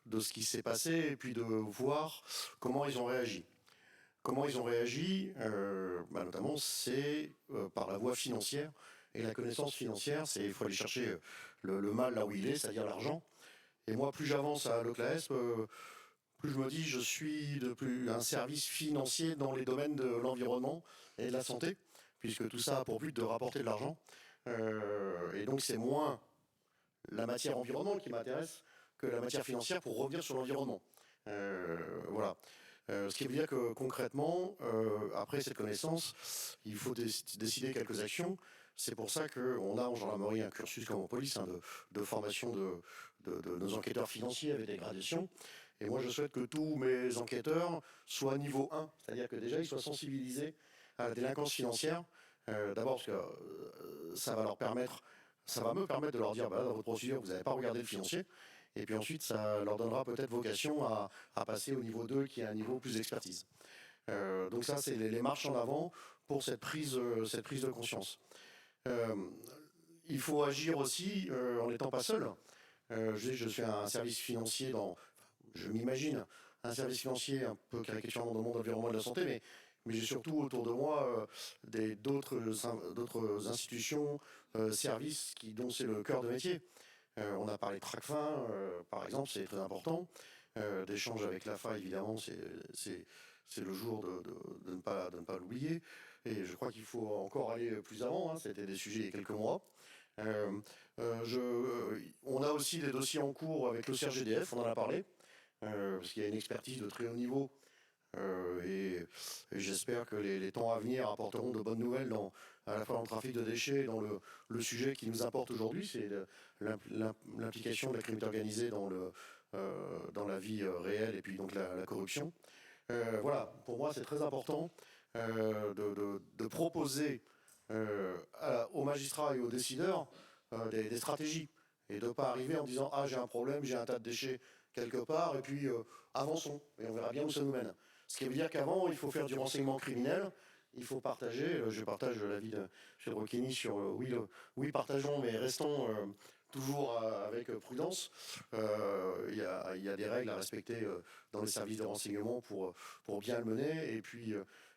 Speaker 4: de ce qui s'est passé et puis de voir comment ils ont réagi. Comment ils ont réagi, notamment, c'est par la voie financière. Et la connaissance financière, il faut aller chercher le mal là où il est, c'est-à-dire l'argent. Et moi, plus j'avance à l'OCLAESP, plus je me dis je suis un service financier dans les domaines de l'environnement et de la santé, puisque tout ça a pour but de rapporter de l'argent. Et donc c'est moins la matière environnement qui m'intéresse que la matière financière pour revenir sur l'environnement. Voilà. Ce qui veut dire que concrètement, après cette connaissance, il faut décider quelques actions. C'est pour ça qu'on a en gendarmerie un cursus comme en police de formation de nos enquêteurs financiers avec des gradations. Et moi, je souhaite que tous mes enquêteurs soient niveau 1, c'est-à-dire que déjà, ils soient sensibilisés à la délinquance financière. D'abord, parce que ça va me permettre de leur dire, dans votre procédure, vous n'avez pas regardé le financier. Et puis ensuite, ça leur donnera peut-être vocation à passer au niveau 2, qui est un niveau plus d'expertise. Donc ça, c'est les marches en avant pour cette prise de conscience. Il faut agir aussi en n'étant pas seul. Je suis un service financier je m'imagine, un service financier un peu caricatural dans le monde environnement et de la santé, mais j'ai surtout autour de moi d'autres institutions, services dont c'est le cœur de métier. On a parlé de Tracfin, par exemple, c'est très important. D'échanges avec l'AFA, évidemment, c'est le jour de ne pas l'oublier. Et je crois qu'il faut encore aller plus avant. Hein. C'était des sujets il y a quelques mois. On a aussi des dossiers en cours avec le CRGDF, on en a parlé, parce qu'il y a une expertise de très haut niveau. Et j'espère que les temps à venir apporteront de bonnes nouvelles à la fois dans le trafic de déchets et dans le sujet qui nous importe aujourd'hui, c'est l'implication de la criminalité organisée dans la vie réelle et puis donc la corruption. Voilà, pour moi, c'est très important de proposer aux magistrats et aux décideurs des stratégies et de ne pas arriver en disant « Ah, j'ai un problème, j'ai un tas de déchets quelque part, et puis avançons, et on verra bien où ça nous mène ». Ce qui veut dire qu'avant, il faut faire du renseignement criminel, il faut partager, je partage l'avis de M. Rocchini sur oui, partageons, mais restons toujours avec prudence. Il y a des règles à respecter dans les services de renseignement pour bien le mener. Et puis,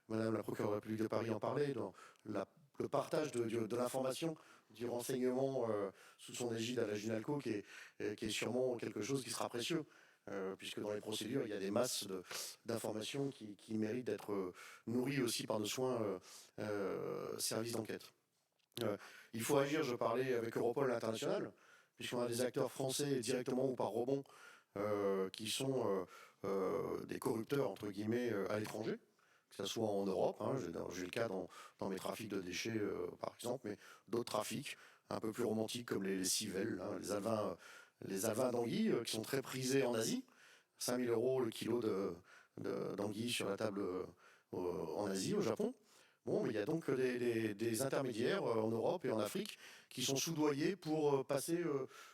Speaker 4: Madame la procureure de la République de Paris en parlait, dans le partage de l'information, du renseignement sous son égide à la Ginalco, qui est sûrement quelque chose qui sera précieux. Puisque dans les procédures, il y a des masses d'informations qui méritent d'être nourries aussi par nos soins services d'enquête. Il faut agir, je parlais avec Europol International, puisqu'on a des acteurs français directement ou par rebond qui sont des corrupteurs, entre guillemets, à l'étranger, que ce soit en Europe, hein, j'ai le cas dans mes trafics de déchets, par exemple, mais d'autres trafics un peu plus romantiques comme les civelles, hein, les alevins d'anguilles qui sont très prisés en Asie, 5 000 € le kilo d'anguilles sur la table en Asie, au Japon. Bon, mais il y a donc des intermédiaires en Europe et en Afrique qui sont soudoyés pour passer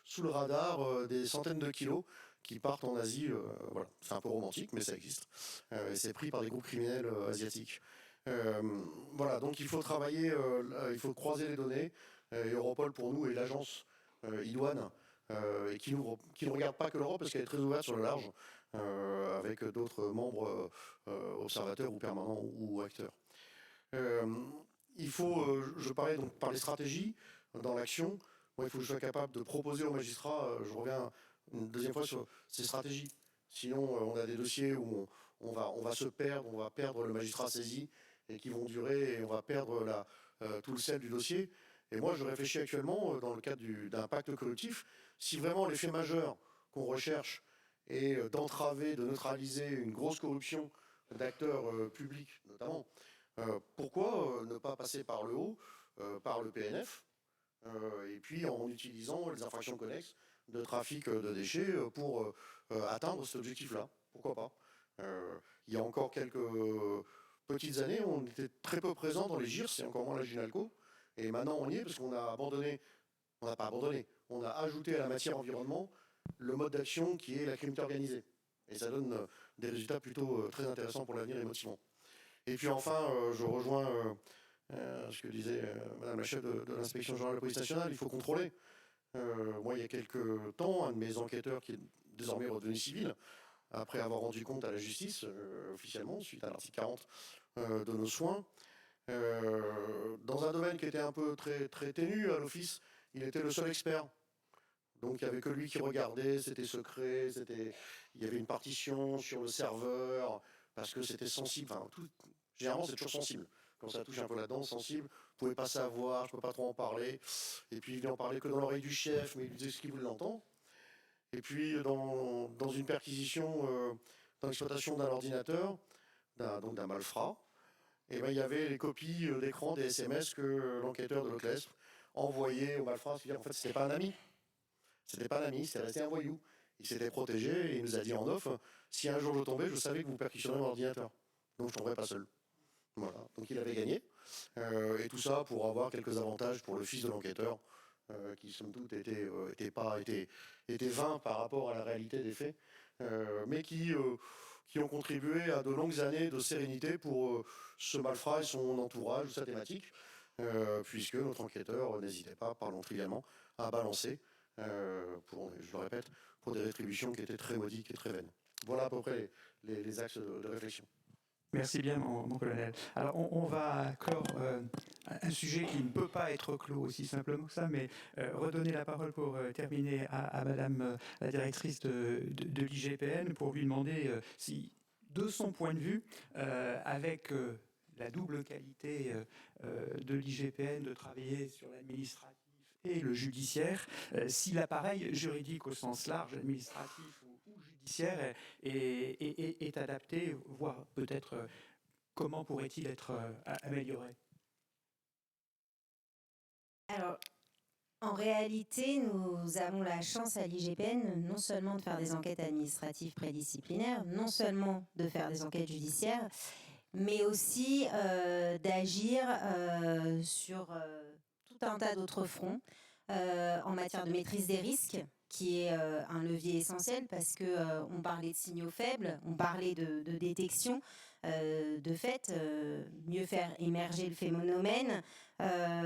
Speaker 4: sous le radar des centaines de kilos qui partent en Asie. Voilà. C'est un peu romantique, mais ça existe. Et c'est pris par des groupes criminels asiatiques. Voilà, donc il faut travailler, il faut croiser les données. Et Europol, pour nous, est l'agence idoine et qui ne regarde pas que l'Europe parce qu'elle est très ouverte sur le large avec d'autres membres observateurs ou permanents ou acteurs. Il faut, je parlais donc par les stratégies dans l'action, il faut que je sois capable de proposer aux magistrats, je reviens une deuxième fois sur ces stratégies. Sinon, on a des dossiers où on va se perdre, on va perdre le magistrat saisi et qui vont durer et on va perdre tout le sel du dossier. Et moi, je réfléchis actuellement, dans le cadre d'un pacte corruptif, si vraiment l'effet majeur qu'on recherche est d'entraver, de neutraliser une grosse corruption d'acteurs publics, notamment, pourquoi ne pas passer par le haut, par le PNF, et puis en utilisant les infractions connexes de trafic de déchets pour atteindre cet objectif-là? Pourquoi pas? Il y a encore quelques petites années, on était très peu présent dans les GIRS, c'est encore moins la Ginalco, et maintenant on y est parce qu'on a abandonné, on n'a pas abandonné, on a ajouté à la matière environnement le mode d'action qui est la criminalité organisée. Et ça donne des résultats plutôt très intéressants pour l'avenir et motivants. Et puis enfin, je rejoins ce que disait Madame la chef de l'inspection générale de la police nationale, il faut contrôler. Moi, il y a quelques temps, un de mes enquêteurs qui est désormais redevenu civil, après avoir rendu compte à la justice, officiellement, suite à l'article 40 de nos soins, dans un domaine qui était un peu très ténu à l'office, il était le seul expert. Donc il n'y avait que lui qui regardait, c'était secret, il y avait une partition sur le serveur, parce que c'était sensible. Enfin, généralement, c'est toujours sensible. Quand ça touche un peu là-dedans, sensible, vous ne pouvez pas savoir, je ne peux pas trop en parler. Et puis il venait en parler que dans l'oreille du chef, mais il disait ce qu'il voulait l'entendre. Et puis dans une perquisition, dans l'exploitation d'un ordinateur, donc d'un malfrat, et ben, il y avait les copies d'écran des SMS que l'enquêteur de l'OCLESP envoyait au malfrat. C'est-à-dire en fait, c'était pas un ami. C'était pas un ami, c'était resté un voyou. Il s'était protégé et il nous a dit en off, si un jour je tombais, je savais que vous perquisitionneriez mon ordinateur. Donc je ne tomberais pas seul. Voilà. Donc il avait gagné. Et tout ça pour avoir quelques avantages pour le fils de l'enquêteur, qui somme toute était vain par rapport à la réalité des faits, mais qui ont contribué à de longues années de sérénité pour ce malfrat et son entourage, sa thématique, puisque notre enquêteur n'hésitait pas, parlons trivialement, à balancer, je le répète, pour des rétributions qui étaient très modiques et très vaines. Voilà à peu près les axes de réflexion.
Speaker 1: Merci bien, mon colonel. Alors, on va clore un sujet qui ne peut pas être clos aussi simplement que ça, mais redonner la parole pour terminer à Madame la directrice de l'IGPN pour lui demander si, de son point de vue, avec la double qualité de l'IGPN de travailler sur l'administratif et le judiciaire, si l'appareil juridique au sens large, administratif ou judiciaire, est adapté, voire peut-être comment pourrait-il être amélioré?
Speaker 5: Alors, En réalité, nous avons la chance à l'IGPN non seulement de faire des enquêtes administratives prédisciplinaires, non seulement de faire des enquêtes judiciaires, mais aussi d'agir sur tout un tas d'autres fronts en matière de maîtrise des risques, qui est un levier essentiel parce qu'on parlait de signaux faibles, on parlait de détection. De fait, mieux faire émerger le phénomène,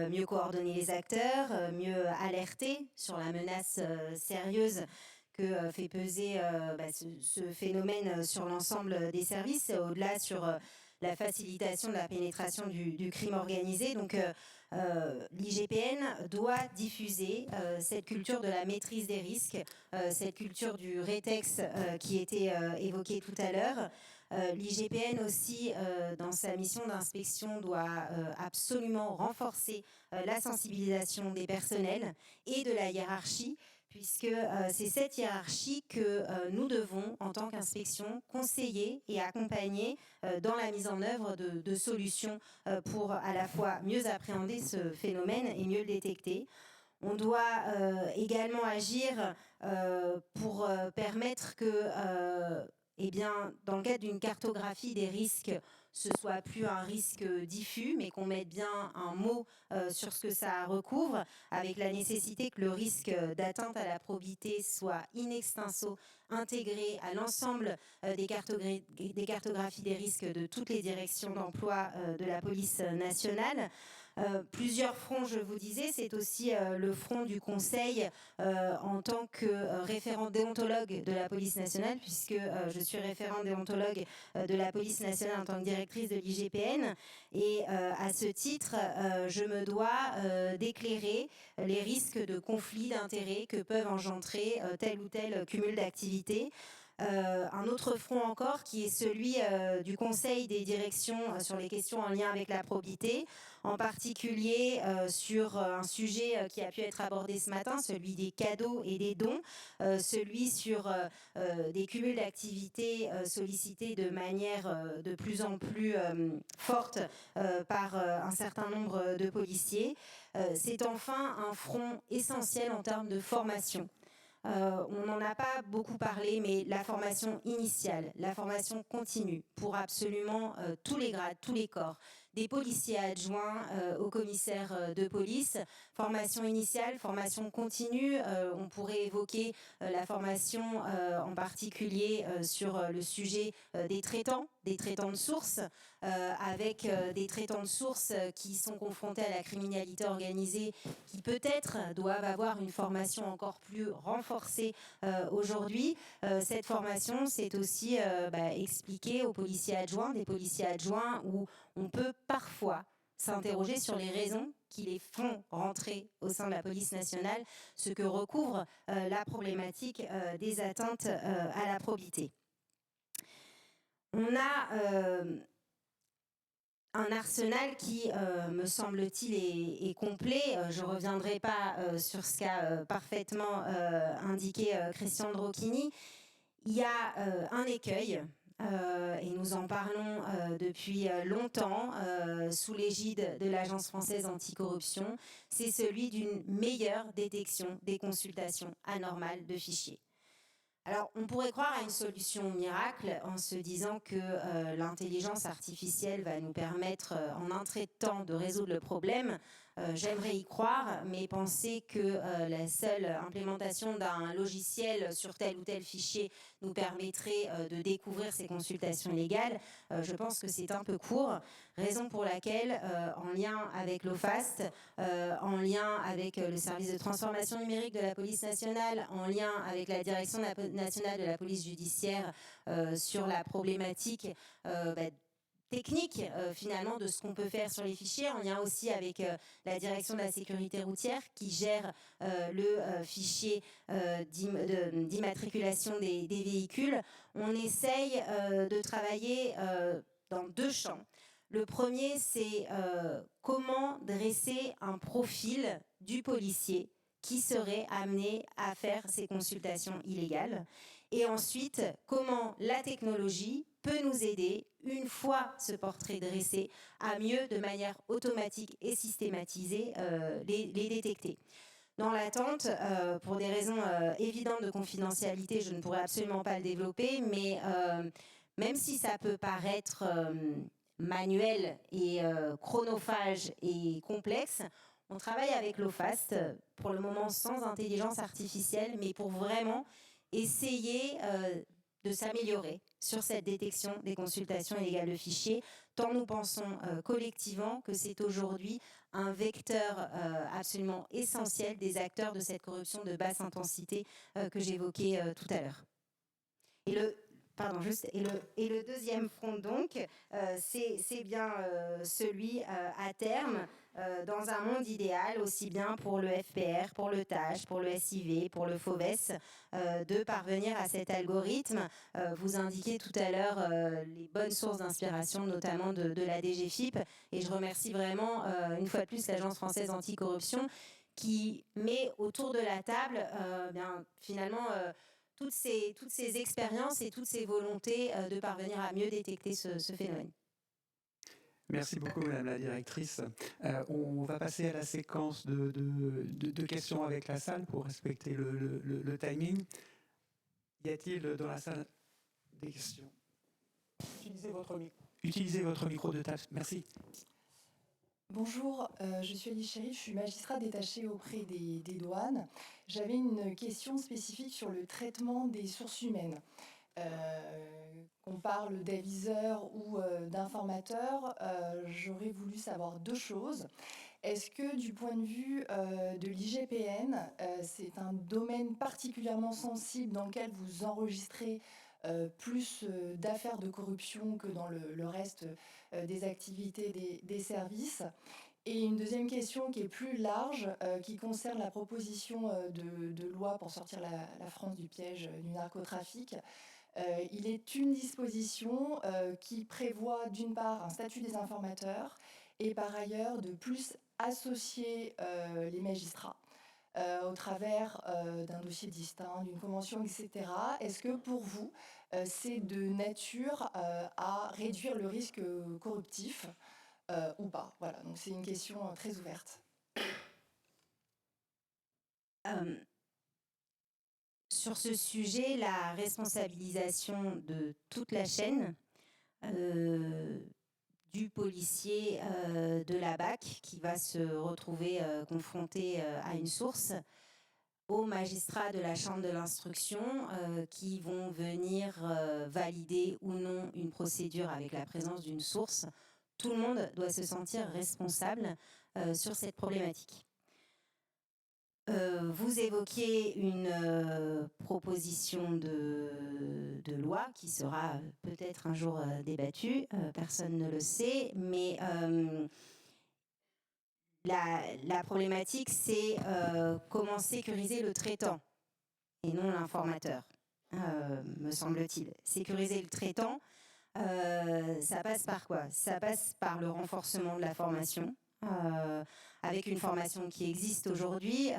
Speaker 5: mieux coordonner les acteurs, mieux alerter sur la menace sérieuse que fait peser ce phénomène sur l'ensemble des services, au-delà sur la facilitation de la pénétration du crime organisé. Donc l'IGPN doit diffuser cette culture de la maîtrise des risques, cette culture du rétex qui était évoquée tout à l'heure. L'IGPN aussi, dans sa mission d'inspection, doit absolument renforcer la sensibilisation des personnels et de la hiérarchie, puisque c'est cette hiérarchie que nous devons, en tant qu'inspection, conseiller et accompagner dans la mise en œuvre de solutions pour à la fois mieux appréhender ce phénomène et mieux le détecter. On doit également agir pour permettre que dans le cadre d'une cartographie des risques, ce soit plus un risque diffus, mais qu'on mette bien un mot sur ce que ça recouvre, avec la nécessité que le risque d'atteinte à la probité soit in extenso intégré à l'ensemble des cartographies des risques de toutes les directions d'emploi de la police nationale. Plusieurs fronts, je vous disais, c'est aussi le front du Conseil en tant que référent déontologue de la police nationale, puisque je suis référent déontologue de la police nationale en tant que directrice de l'IGPN. Et à ce titre, je me dois d'éclairer les risques de conflits d'intérêts que peuvent engendrer tel ou tel cumul d'activités. Un autre front encore qui est celui du Conseil des directions sur les questions en lien avec la probité, en particulier sur un sujet qui a pu être abordé ce matin, celui des cadeaux et des dons, celui sur des cumuls d'activités sollicités de manière de plus en plus forte par un certain nombre de policiers. C'est enfin un front essentiel en termes de formation. On n'en a pas beaucoup parlé, mais la formation initiale, la formation continue pour absolument tous les grades, tous les corps, des policiers adjoints aux commissaires de police, formation initiale, formation continue. On pourrait évoquer la formation en particulier sur le sujet des traitants de source, avec des traitants de source qui sont confrontés à la criminalité organisée, qui peut-être doivent avoir une formation encore plus renforcée aujourd'hui. Cette formation, c'est aussi expliquer aux policiers adjoints, des policiers adjoints où on peut parfois s'interroger sur les raisons qui les font rentrer au sein de la police nationale, ce que recouvre la problématique des atteintes à la probité. On a un arsenal qui, me semble-t-il, est complet. Je ne reviendrai pas sur ce qu'a parfaitement indiqué Christian Drocchini. Il y a un écueil, et nous en parlons depuis longtemps, sous l'égide de l'Agence française anticorruption, c'est celui d'une meilleure détection des consultations anormales de fichiers. Alors, on pourrait croire à une solution miracle en se disant que l'intelligence artificielle va nous permettre en un trait de temps de résoudre le problème. J'aimerais y croire, mais penser que la seule implémentation d'un logiciel sur tel ou tel fichier nous permettrait de découvrir ces consultations illégales, je pense que c'est un peu court. Raison pour laquelle, en lien avec l'OFAST, en lien avec le service de transformation numérique de la police nationale, en lien avec la direction nationale de la police judiciaire sur la problématique technique finalement de ce qu'on peut faire sur les fichiers, en lien aussi avec la direction de la sécurité routière qui gère le fichier d'immatriculation des véhicules. On essaye de travailler dans deux champs. Le premier, c'est comment dresser un profil du policier qui serait amené à faire ces consultations illégales. Et ensuite, comment la technologie peut nous aider, une fois ce portrait dressé, à mieux, de manière automatique et systématisée, les détecter. Dans l'attente, pour des raisons évidentes de confidentialité, je ne pourrais absolument pas le développer, mais même si ça peut paraître manuel et chronophage et complexe, on travaille avec l'OFAST, pour le moment sans intelligence artificielle, mais pour vraiment essayer de s'améliorer sur cette détection des consultations illégales de fichiers, tant nous pensons collectivement que c'est aujourd'hui un vecteur absolument essentiel des acteurs de cette corruption de basse intensité que j'évoquais tout à l'heure. Et le deuxième front, donc, c'est bien celui à terme, dans un monde idéal, aussi bien pour le FPR, pour le TAJ, pour le SIV, pour le FOVES, de parvenir à cet algorithme. Vous indiquiez tout à l'heure les bonnes sources d'inspiration, notamment de la DGFiP, et je remercie vraiment, une fois de plus, l'Agence française anticorruption, qui met autour de la table, finalement, toutes ces expériences et toutes ces volontés de parvenir à mieux détecter ce phénomène.
Speaker 1: Merci beaucoup, Madame la Directrice. On va passer à la séquence de questions avec la salle pour respecter le timing. Y a-t-il dans la salle des questions? Utilisez votre micro de table. Merci.
Speaker 7: Bonjour, je suis Alice Chéry, je suis magistrat détachée auprès des douanes. J'avais une question spécifique sur le traitement des sources humaines. Qu'on parle d'aviseurs ou d'informateurs, j'aurais voulu savoir deux choses. Est-ce que du point de vue de l'IGPN, c'est un domaine particulièrement sensible dans lequel vous enregistrez plus d'affaires de corruption que dans le reste des activités des services? Et une deuxième question qui est plus large, qui concerne la proposition de loi pour sortir la France du piège du narcotrafic. Il est une disposition qui prévoit d'une part un statut des informateurs et par ailleurs de plus associer les magistrats au travers d'un dossier distinct, d'une convention, etc. Est-ce que pour vous, c'est de nature à réduire le risque corruptif ou pas? Voilà, donc c'est une question très ouverte.
Speaker 5: Sur ce sujet, la responsabilisation de toute la chaîne, du policier de la BAC qui va se retrouver confronté à une source, aux magistrats de la chambre de l'instruction qui vont venir valider ou non une procédure avec la présence d'une source. Tout le monde doit se sentir responsable sur cette problématique. Vous évoquiez une proposition de loi qui sera peut-être un jour débattue, personne ne le sait, mais la problématique, c'est comment sécuriser le traitant et non l'informateur, me semble-t-il. Sécuriser le traitant, ça passe par quoi? Ça passe par le renforcement de la formation, avec une formation qui existe aujourd'hui.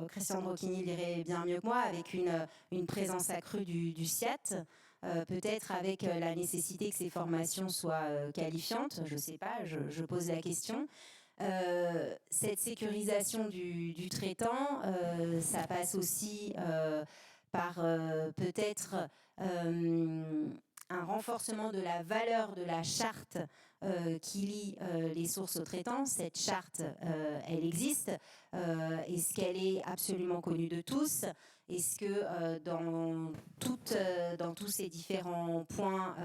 Speaker 5: Christian Drocchini le dirait bien mieux que moi, avec une présence accrue du SIAT, peut-être avec la nécessité que ces formations soient qualifiantes, je ne sais pas, je pose la question. Cette sécurisation du traitant, ça passe aussi par peut-être un renforcement de la valeur de la charte qui lie les sources aux traitants. Cette charte, elle existe. Est-ce qu'elle est absolument connue de tous? Est-ce que dans tous ces différents points,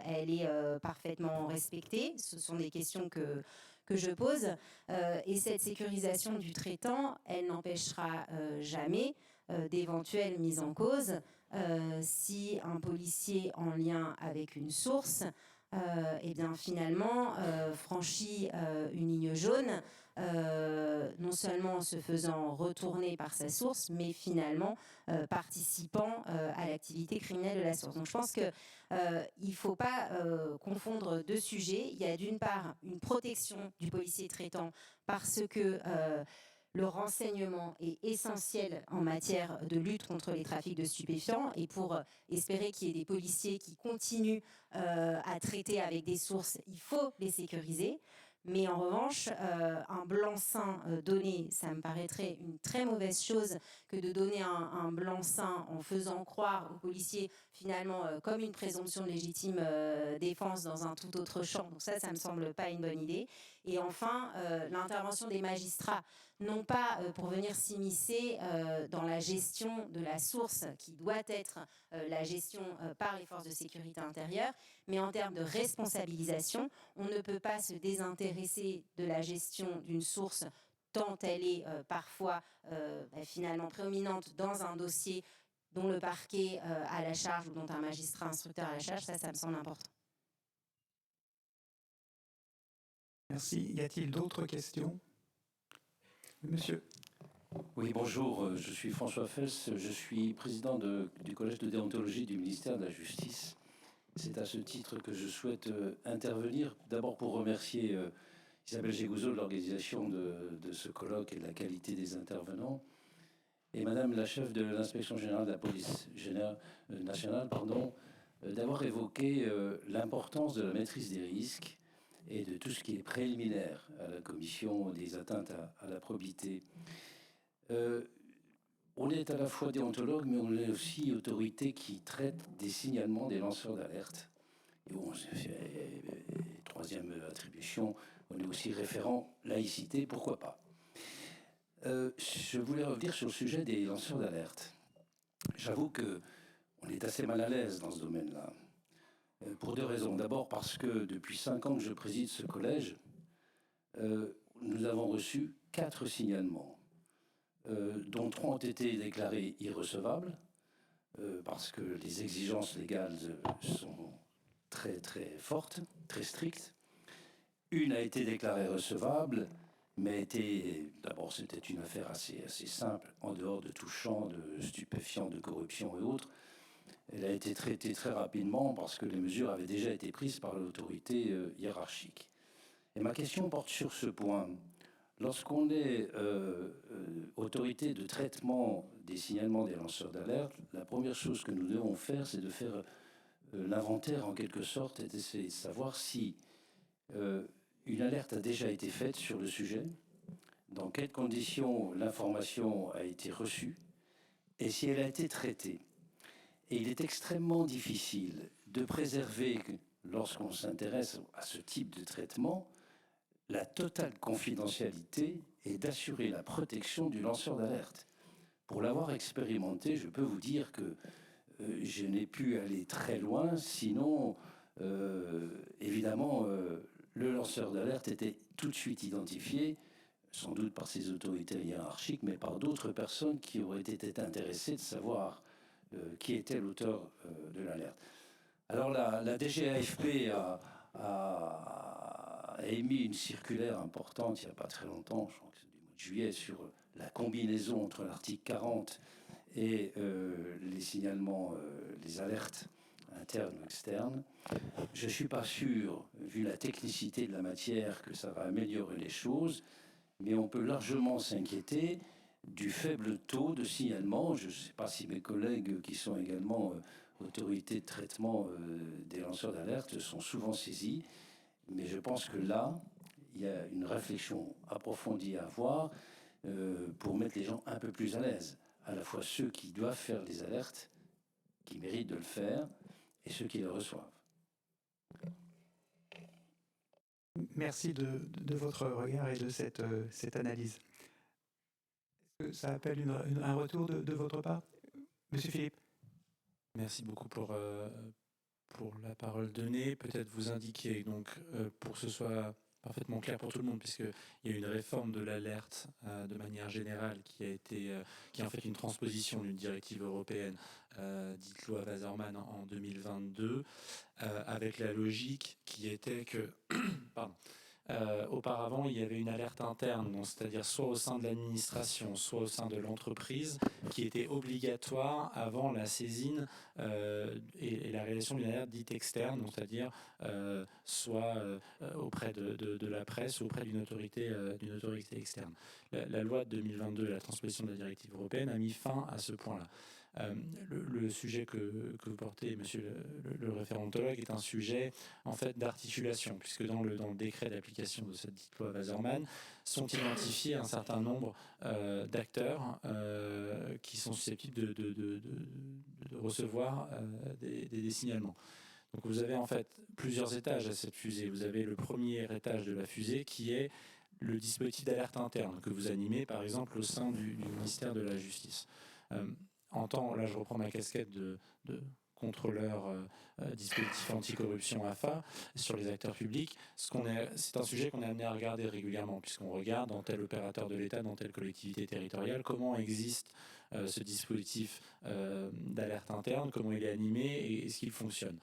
Speaker 5: elle est parfaitement respectée? Ce sont des questions que je pose. Et cette sécurisation du traitant, elle n'empêchera jamais d'éventuelles mises en cause si un policier en lien avec une source eh bien finalement franchit une ligne jaune, non seulement en se faisant retourner par sa source, mais finalement participant à l'activité criminelle de la source. Donc je pense qu'il ne faut pas confondre deux sujets. Il y a d'une part une protection du policier traitant parce que le renseignement est essentiel en matière de lutte contre les trafics de stupéfiants, et pour espérer qu'il y ait des policiers qui continuent à traiter avec des sources, il faut les sécuriser. Mais en revanche, un blanc-seing donné, ça me paraîtrait une très mauvaise chose que de donner un blanc-seing en faisant croire aux policiers, finalement, comme une présomption de légitime défense dans un tout autre champ. Donc ça me semble pas une bonne idée. Et enfin, l'intervention des magistrats, non pas pour venir s'immiscer dans la gestion de la source, qui doit être la gestion par les forces de sécurité intérieure, mais en termes de responsabilisation, on ne peut pas se désintéresser de la gestion d'une source tant elle est parfois finalement prédominante dans un dossier dont le parquet a la charge ou dont un magistrat instructeur a la charge. Ça me semble important.
Speaker 1: Merci. Y a-t-il d'autres questions? Monsieur.
Speaker 8: Oui, bonjour, je suis François Fels, je suis président du collège de déontologie du ministère de la Justice. C'est à ce titre que je souhaite intervenir, d'abord pour remercier Isabelle Jégouzot de l'organisation de ce colloque et de la qualité des intervenants, et Madame la chef de l'inspection générale de la police nationale, d'avoir évoqué l'importance de la maîtrise des risques et de tout ce qui est préliminaire à la commission des atteintes à la probité. On est à la fois déontologue, mais on est aussi autorité qui traite des signalements des lanceurs d'alerte. Et bon, troisième attribution, on est aussi référent laïcité, pourquoi pas. Je voulais revenir sur le sujet des lanceurs d'alerte. J'avoue que on est assez mal à l'aise dans ce domaine-là, pour deux raisons. D'abord parce que depuis 5 ans que je préside ce collège, nous avons reçu 4 signalements, dont 3 ont été déclarés irrecevables, parce que les exigences légales sont très très fortes, très strictes. Une a été déclarée recevable, mais d'abord c'était une affaire assez simple, en dehors de tout champ de stupéfiants, de corruption et autres. Elle a été traitée très rapidement parce que les mesures avaient déjà été prises par l'autorité hiérarchique. Et ma question porte sur ce point. Lorsqu'on est autorité de traitement des signalements des lanceurs d'alerte, la première chose que nous devons faire, c'est de faire l'inventaire en quelque sorte et d'essayer de savoir si une alerte a déjà été faite sur le sujet, dans quelles conditions l'information a été reçue et si elle a été traitée. Et il est extrêmement difficile de préserver, lorsqu'on s'intéresse à ce type de traitement, la totale confidentialité et d'assurer la protection du lanceur d'alerte. Pour l'avoir expérimenté, je peux vous dire que je n'ai pu aller très loin, sinon, évidemment, le lanceur d'alerte était tout de suite identifié, sans doute par ses autorités hiérarchiques, mais par d'autres personnes qui auraient été intéressées de savoir qui était l'auteur de l'alerte. Alors la DGAFP a émis une circulaire importante il n'y a pas très longtemps, je crois que c'est du mois de juillet, sur la combinaison entre l'article 40 et les signalements, les alertes internes ou externes. Je ne suis pas sûr, vu la technicité de la matière, que ça va améliorer les choses, mais on peut largement s'inquiéter du faible taux de signalement. Je ne sais pas si mes collègues qui sont également autorités de traitement des lanceurs d'alerte sont souvent saisis, mais je pense que là, il y a une réflexion approfondie à avoir pour mettre les gens un peu plus à l'aise, à la fois ceux qui doivent faire les alertes, qui méritent de le faire, et ceux qui les reçoivent.
Speaker 1: Merci de votre regard et de cette analyse. Est-ce que ça appelle un retour de votre part? Monsieur Philippe.
Speaker 2: Merci beaucoup pour la parole donnée. Peut-être vous indiquer, donc, pour que ce soit parfaitement clair pour tout le monde, puisqu'il y a une réforme de l'alerte de manière générale qui est en fait une transposition d'une directive européenne dite loi Wasserman en 2022, avec la logique qui était que pardon, auparavant, il y avait une alerte interne, c'est-à-dire soit au sein de l'administration, soit au sein de l'entreprise, qui était obligatoire avant la saisine et la réalisation d'une alerte dite externe, c'est-à-dire soit auprès de la presse ou auprès d'une autorité externe. La loi de 2022, la transposition de la directive européenne, a mis fin à ce point-là. Le sujet que vous portez, monsieur le référentologue, est un sujet en fait d'articulation, puisque dans le décret d'application de cette dite loi Wasserman sont identifiés un certain nombre d'acteurs qui sont susceptibles de recevoir des signalements. Donc vous avez en fait plusieurs étages à cette fusée. Vous avez le premier étage de la fusée qui est le dispositif d'alerte interne que vous animez par exemple au sein du ministère de la Justice. Là je reprends ma casquette de contrôleur dispositif anticorruption AFA sur les acteurs publics. C'est un sujet qu'on est amené à regarder régulièrement, puisqu'on regarde dans tel opérateur de l'État, dans telle collectivité territoriale, comment existe ce dispositif d'alerte interne, comment il est animé et est-ce qu'il fonctionne.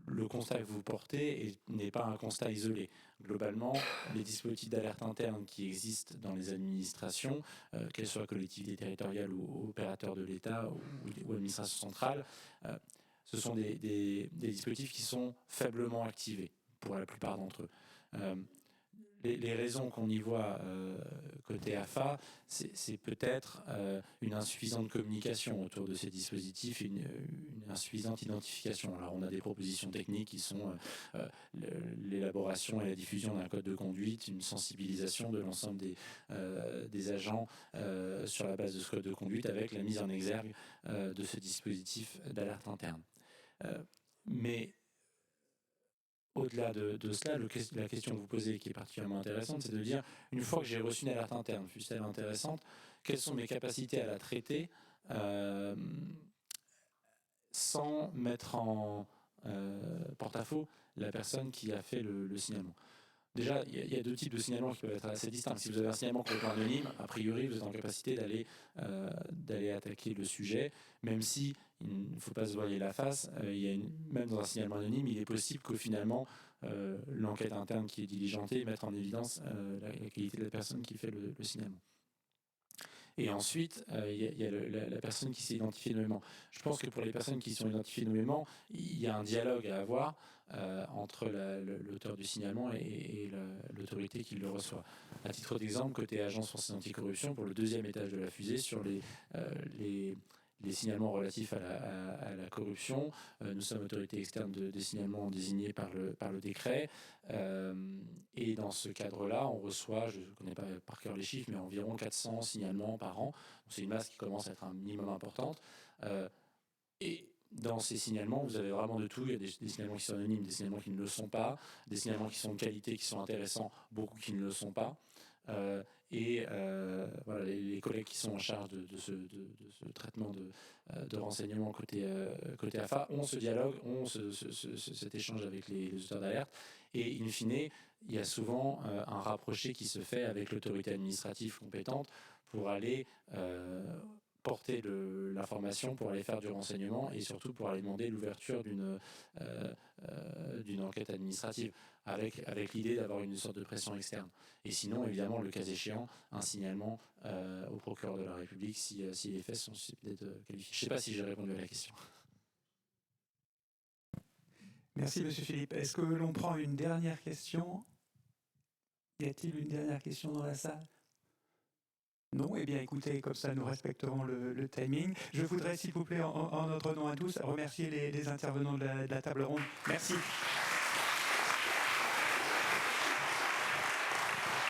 Speaker 2: Le constat que vous portez n'est pas un constat isolé. Globalement, les dispositifs d'alerte interne qui existent dans les administrations, qu'elles soient collectivités territoriales ou opérateurs de l'État ou administration centrale, ce sont des dispositifs qui sont faiblement activés pour la plupart d'entre eux. Les raisons qu'on y voit côté AFA, c'est peut-être une insuffisante communication autour de ces dispositifs, une insuffisante identification. Alors on a des propositions techniques qui sont l'élaboration et la diffusion d'un code de conduite, une sensibilisation de l'ensemble des agents sur la base de ce code de conduite avec la mise en exergue de ce dispositif d'alerte interne. Mais au-delà de cela, la question que vous posez qui est particulièrement intéressante, c'est de dire, une fois que j'ai reçu une alerte interne, fût-elle intéressante, quelles sont mes capacités à la traiter sans mettre en porte-à-faux la personne qui a fait le signalement. Déjà, il y a deux types de signalements qui peuvent être assez distincts. Si vous avez un signalement complètement anonyme, a priori, vous êtes en capacité d'aller attaquer le sujet, même si il ne faut pas se voiler la face. Même dans un signalement anonyme, il est possible que finalement, l'enquête interne qui est diligentée mette en évidence la qualité de la personne qui fait le signalement. Et ensuite, il y a la personne qui s'est identifiée nommément. Je pense que pour les personnes qui sont identifiées nommément, il y a un dialogue à avoir entre l'auteur du signalement et l'autorité qui le reçoit. À titre d'exemple, côté Agence française anticorruption, pour le deuxième étage de la fusée, sur les signalements relatifs à la corruption, nous sommes autorité externe des signalements désignés par le décret. Et dans ce cadre-là, on reçoit, je ne connais pas par cœur les chiffres, mais environ 400 signalements par an. C'est une masse qui commence à être un minimum importante. Et dans ces signalements, vous avez vraiment de tout. Il y a des signalements qui sont anonymes, des signalements qui ne le sont pas, des signalements qui sont de qualité, qui sont intéressants, beaucoup qui ne le sont pas. Voilà, les collègues qui sont en charge de ce traitement de renseignements côté AFA ont ce dialogue, ont cet échange avec les auteurs d'alerte. Et in fine, il y a souvent un rapproché qui se fait avec l'autorité administrative compétente pour aller porter l'information, pour aller faire du renseignement et surtout pour aller demander l'ouverture d'une enquête administrative avec l'idée d'avoir une sorte de pression externe. Et sinon, évidemment, le cas échéant, un signalement au procureur de la République si les faits sont susceptibles d'être qualifiés. Je ne sais pas si j'ai répondu à la question.
Speaker 1: Merci, Monsieur Philippe. Est-ce que l'on prend une dernière question? Y a-t-il une dernière question dans la salle? Non, eh bien écoutez, comme ça nous respecterons le timing. Je voudrais, s'il vous plaît, en notre nom à tous, remercier les intervenants de la table ronde. Merci.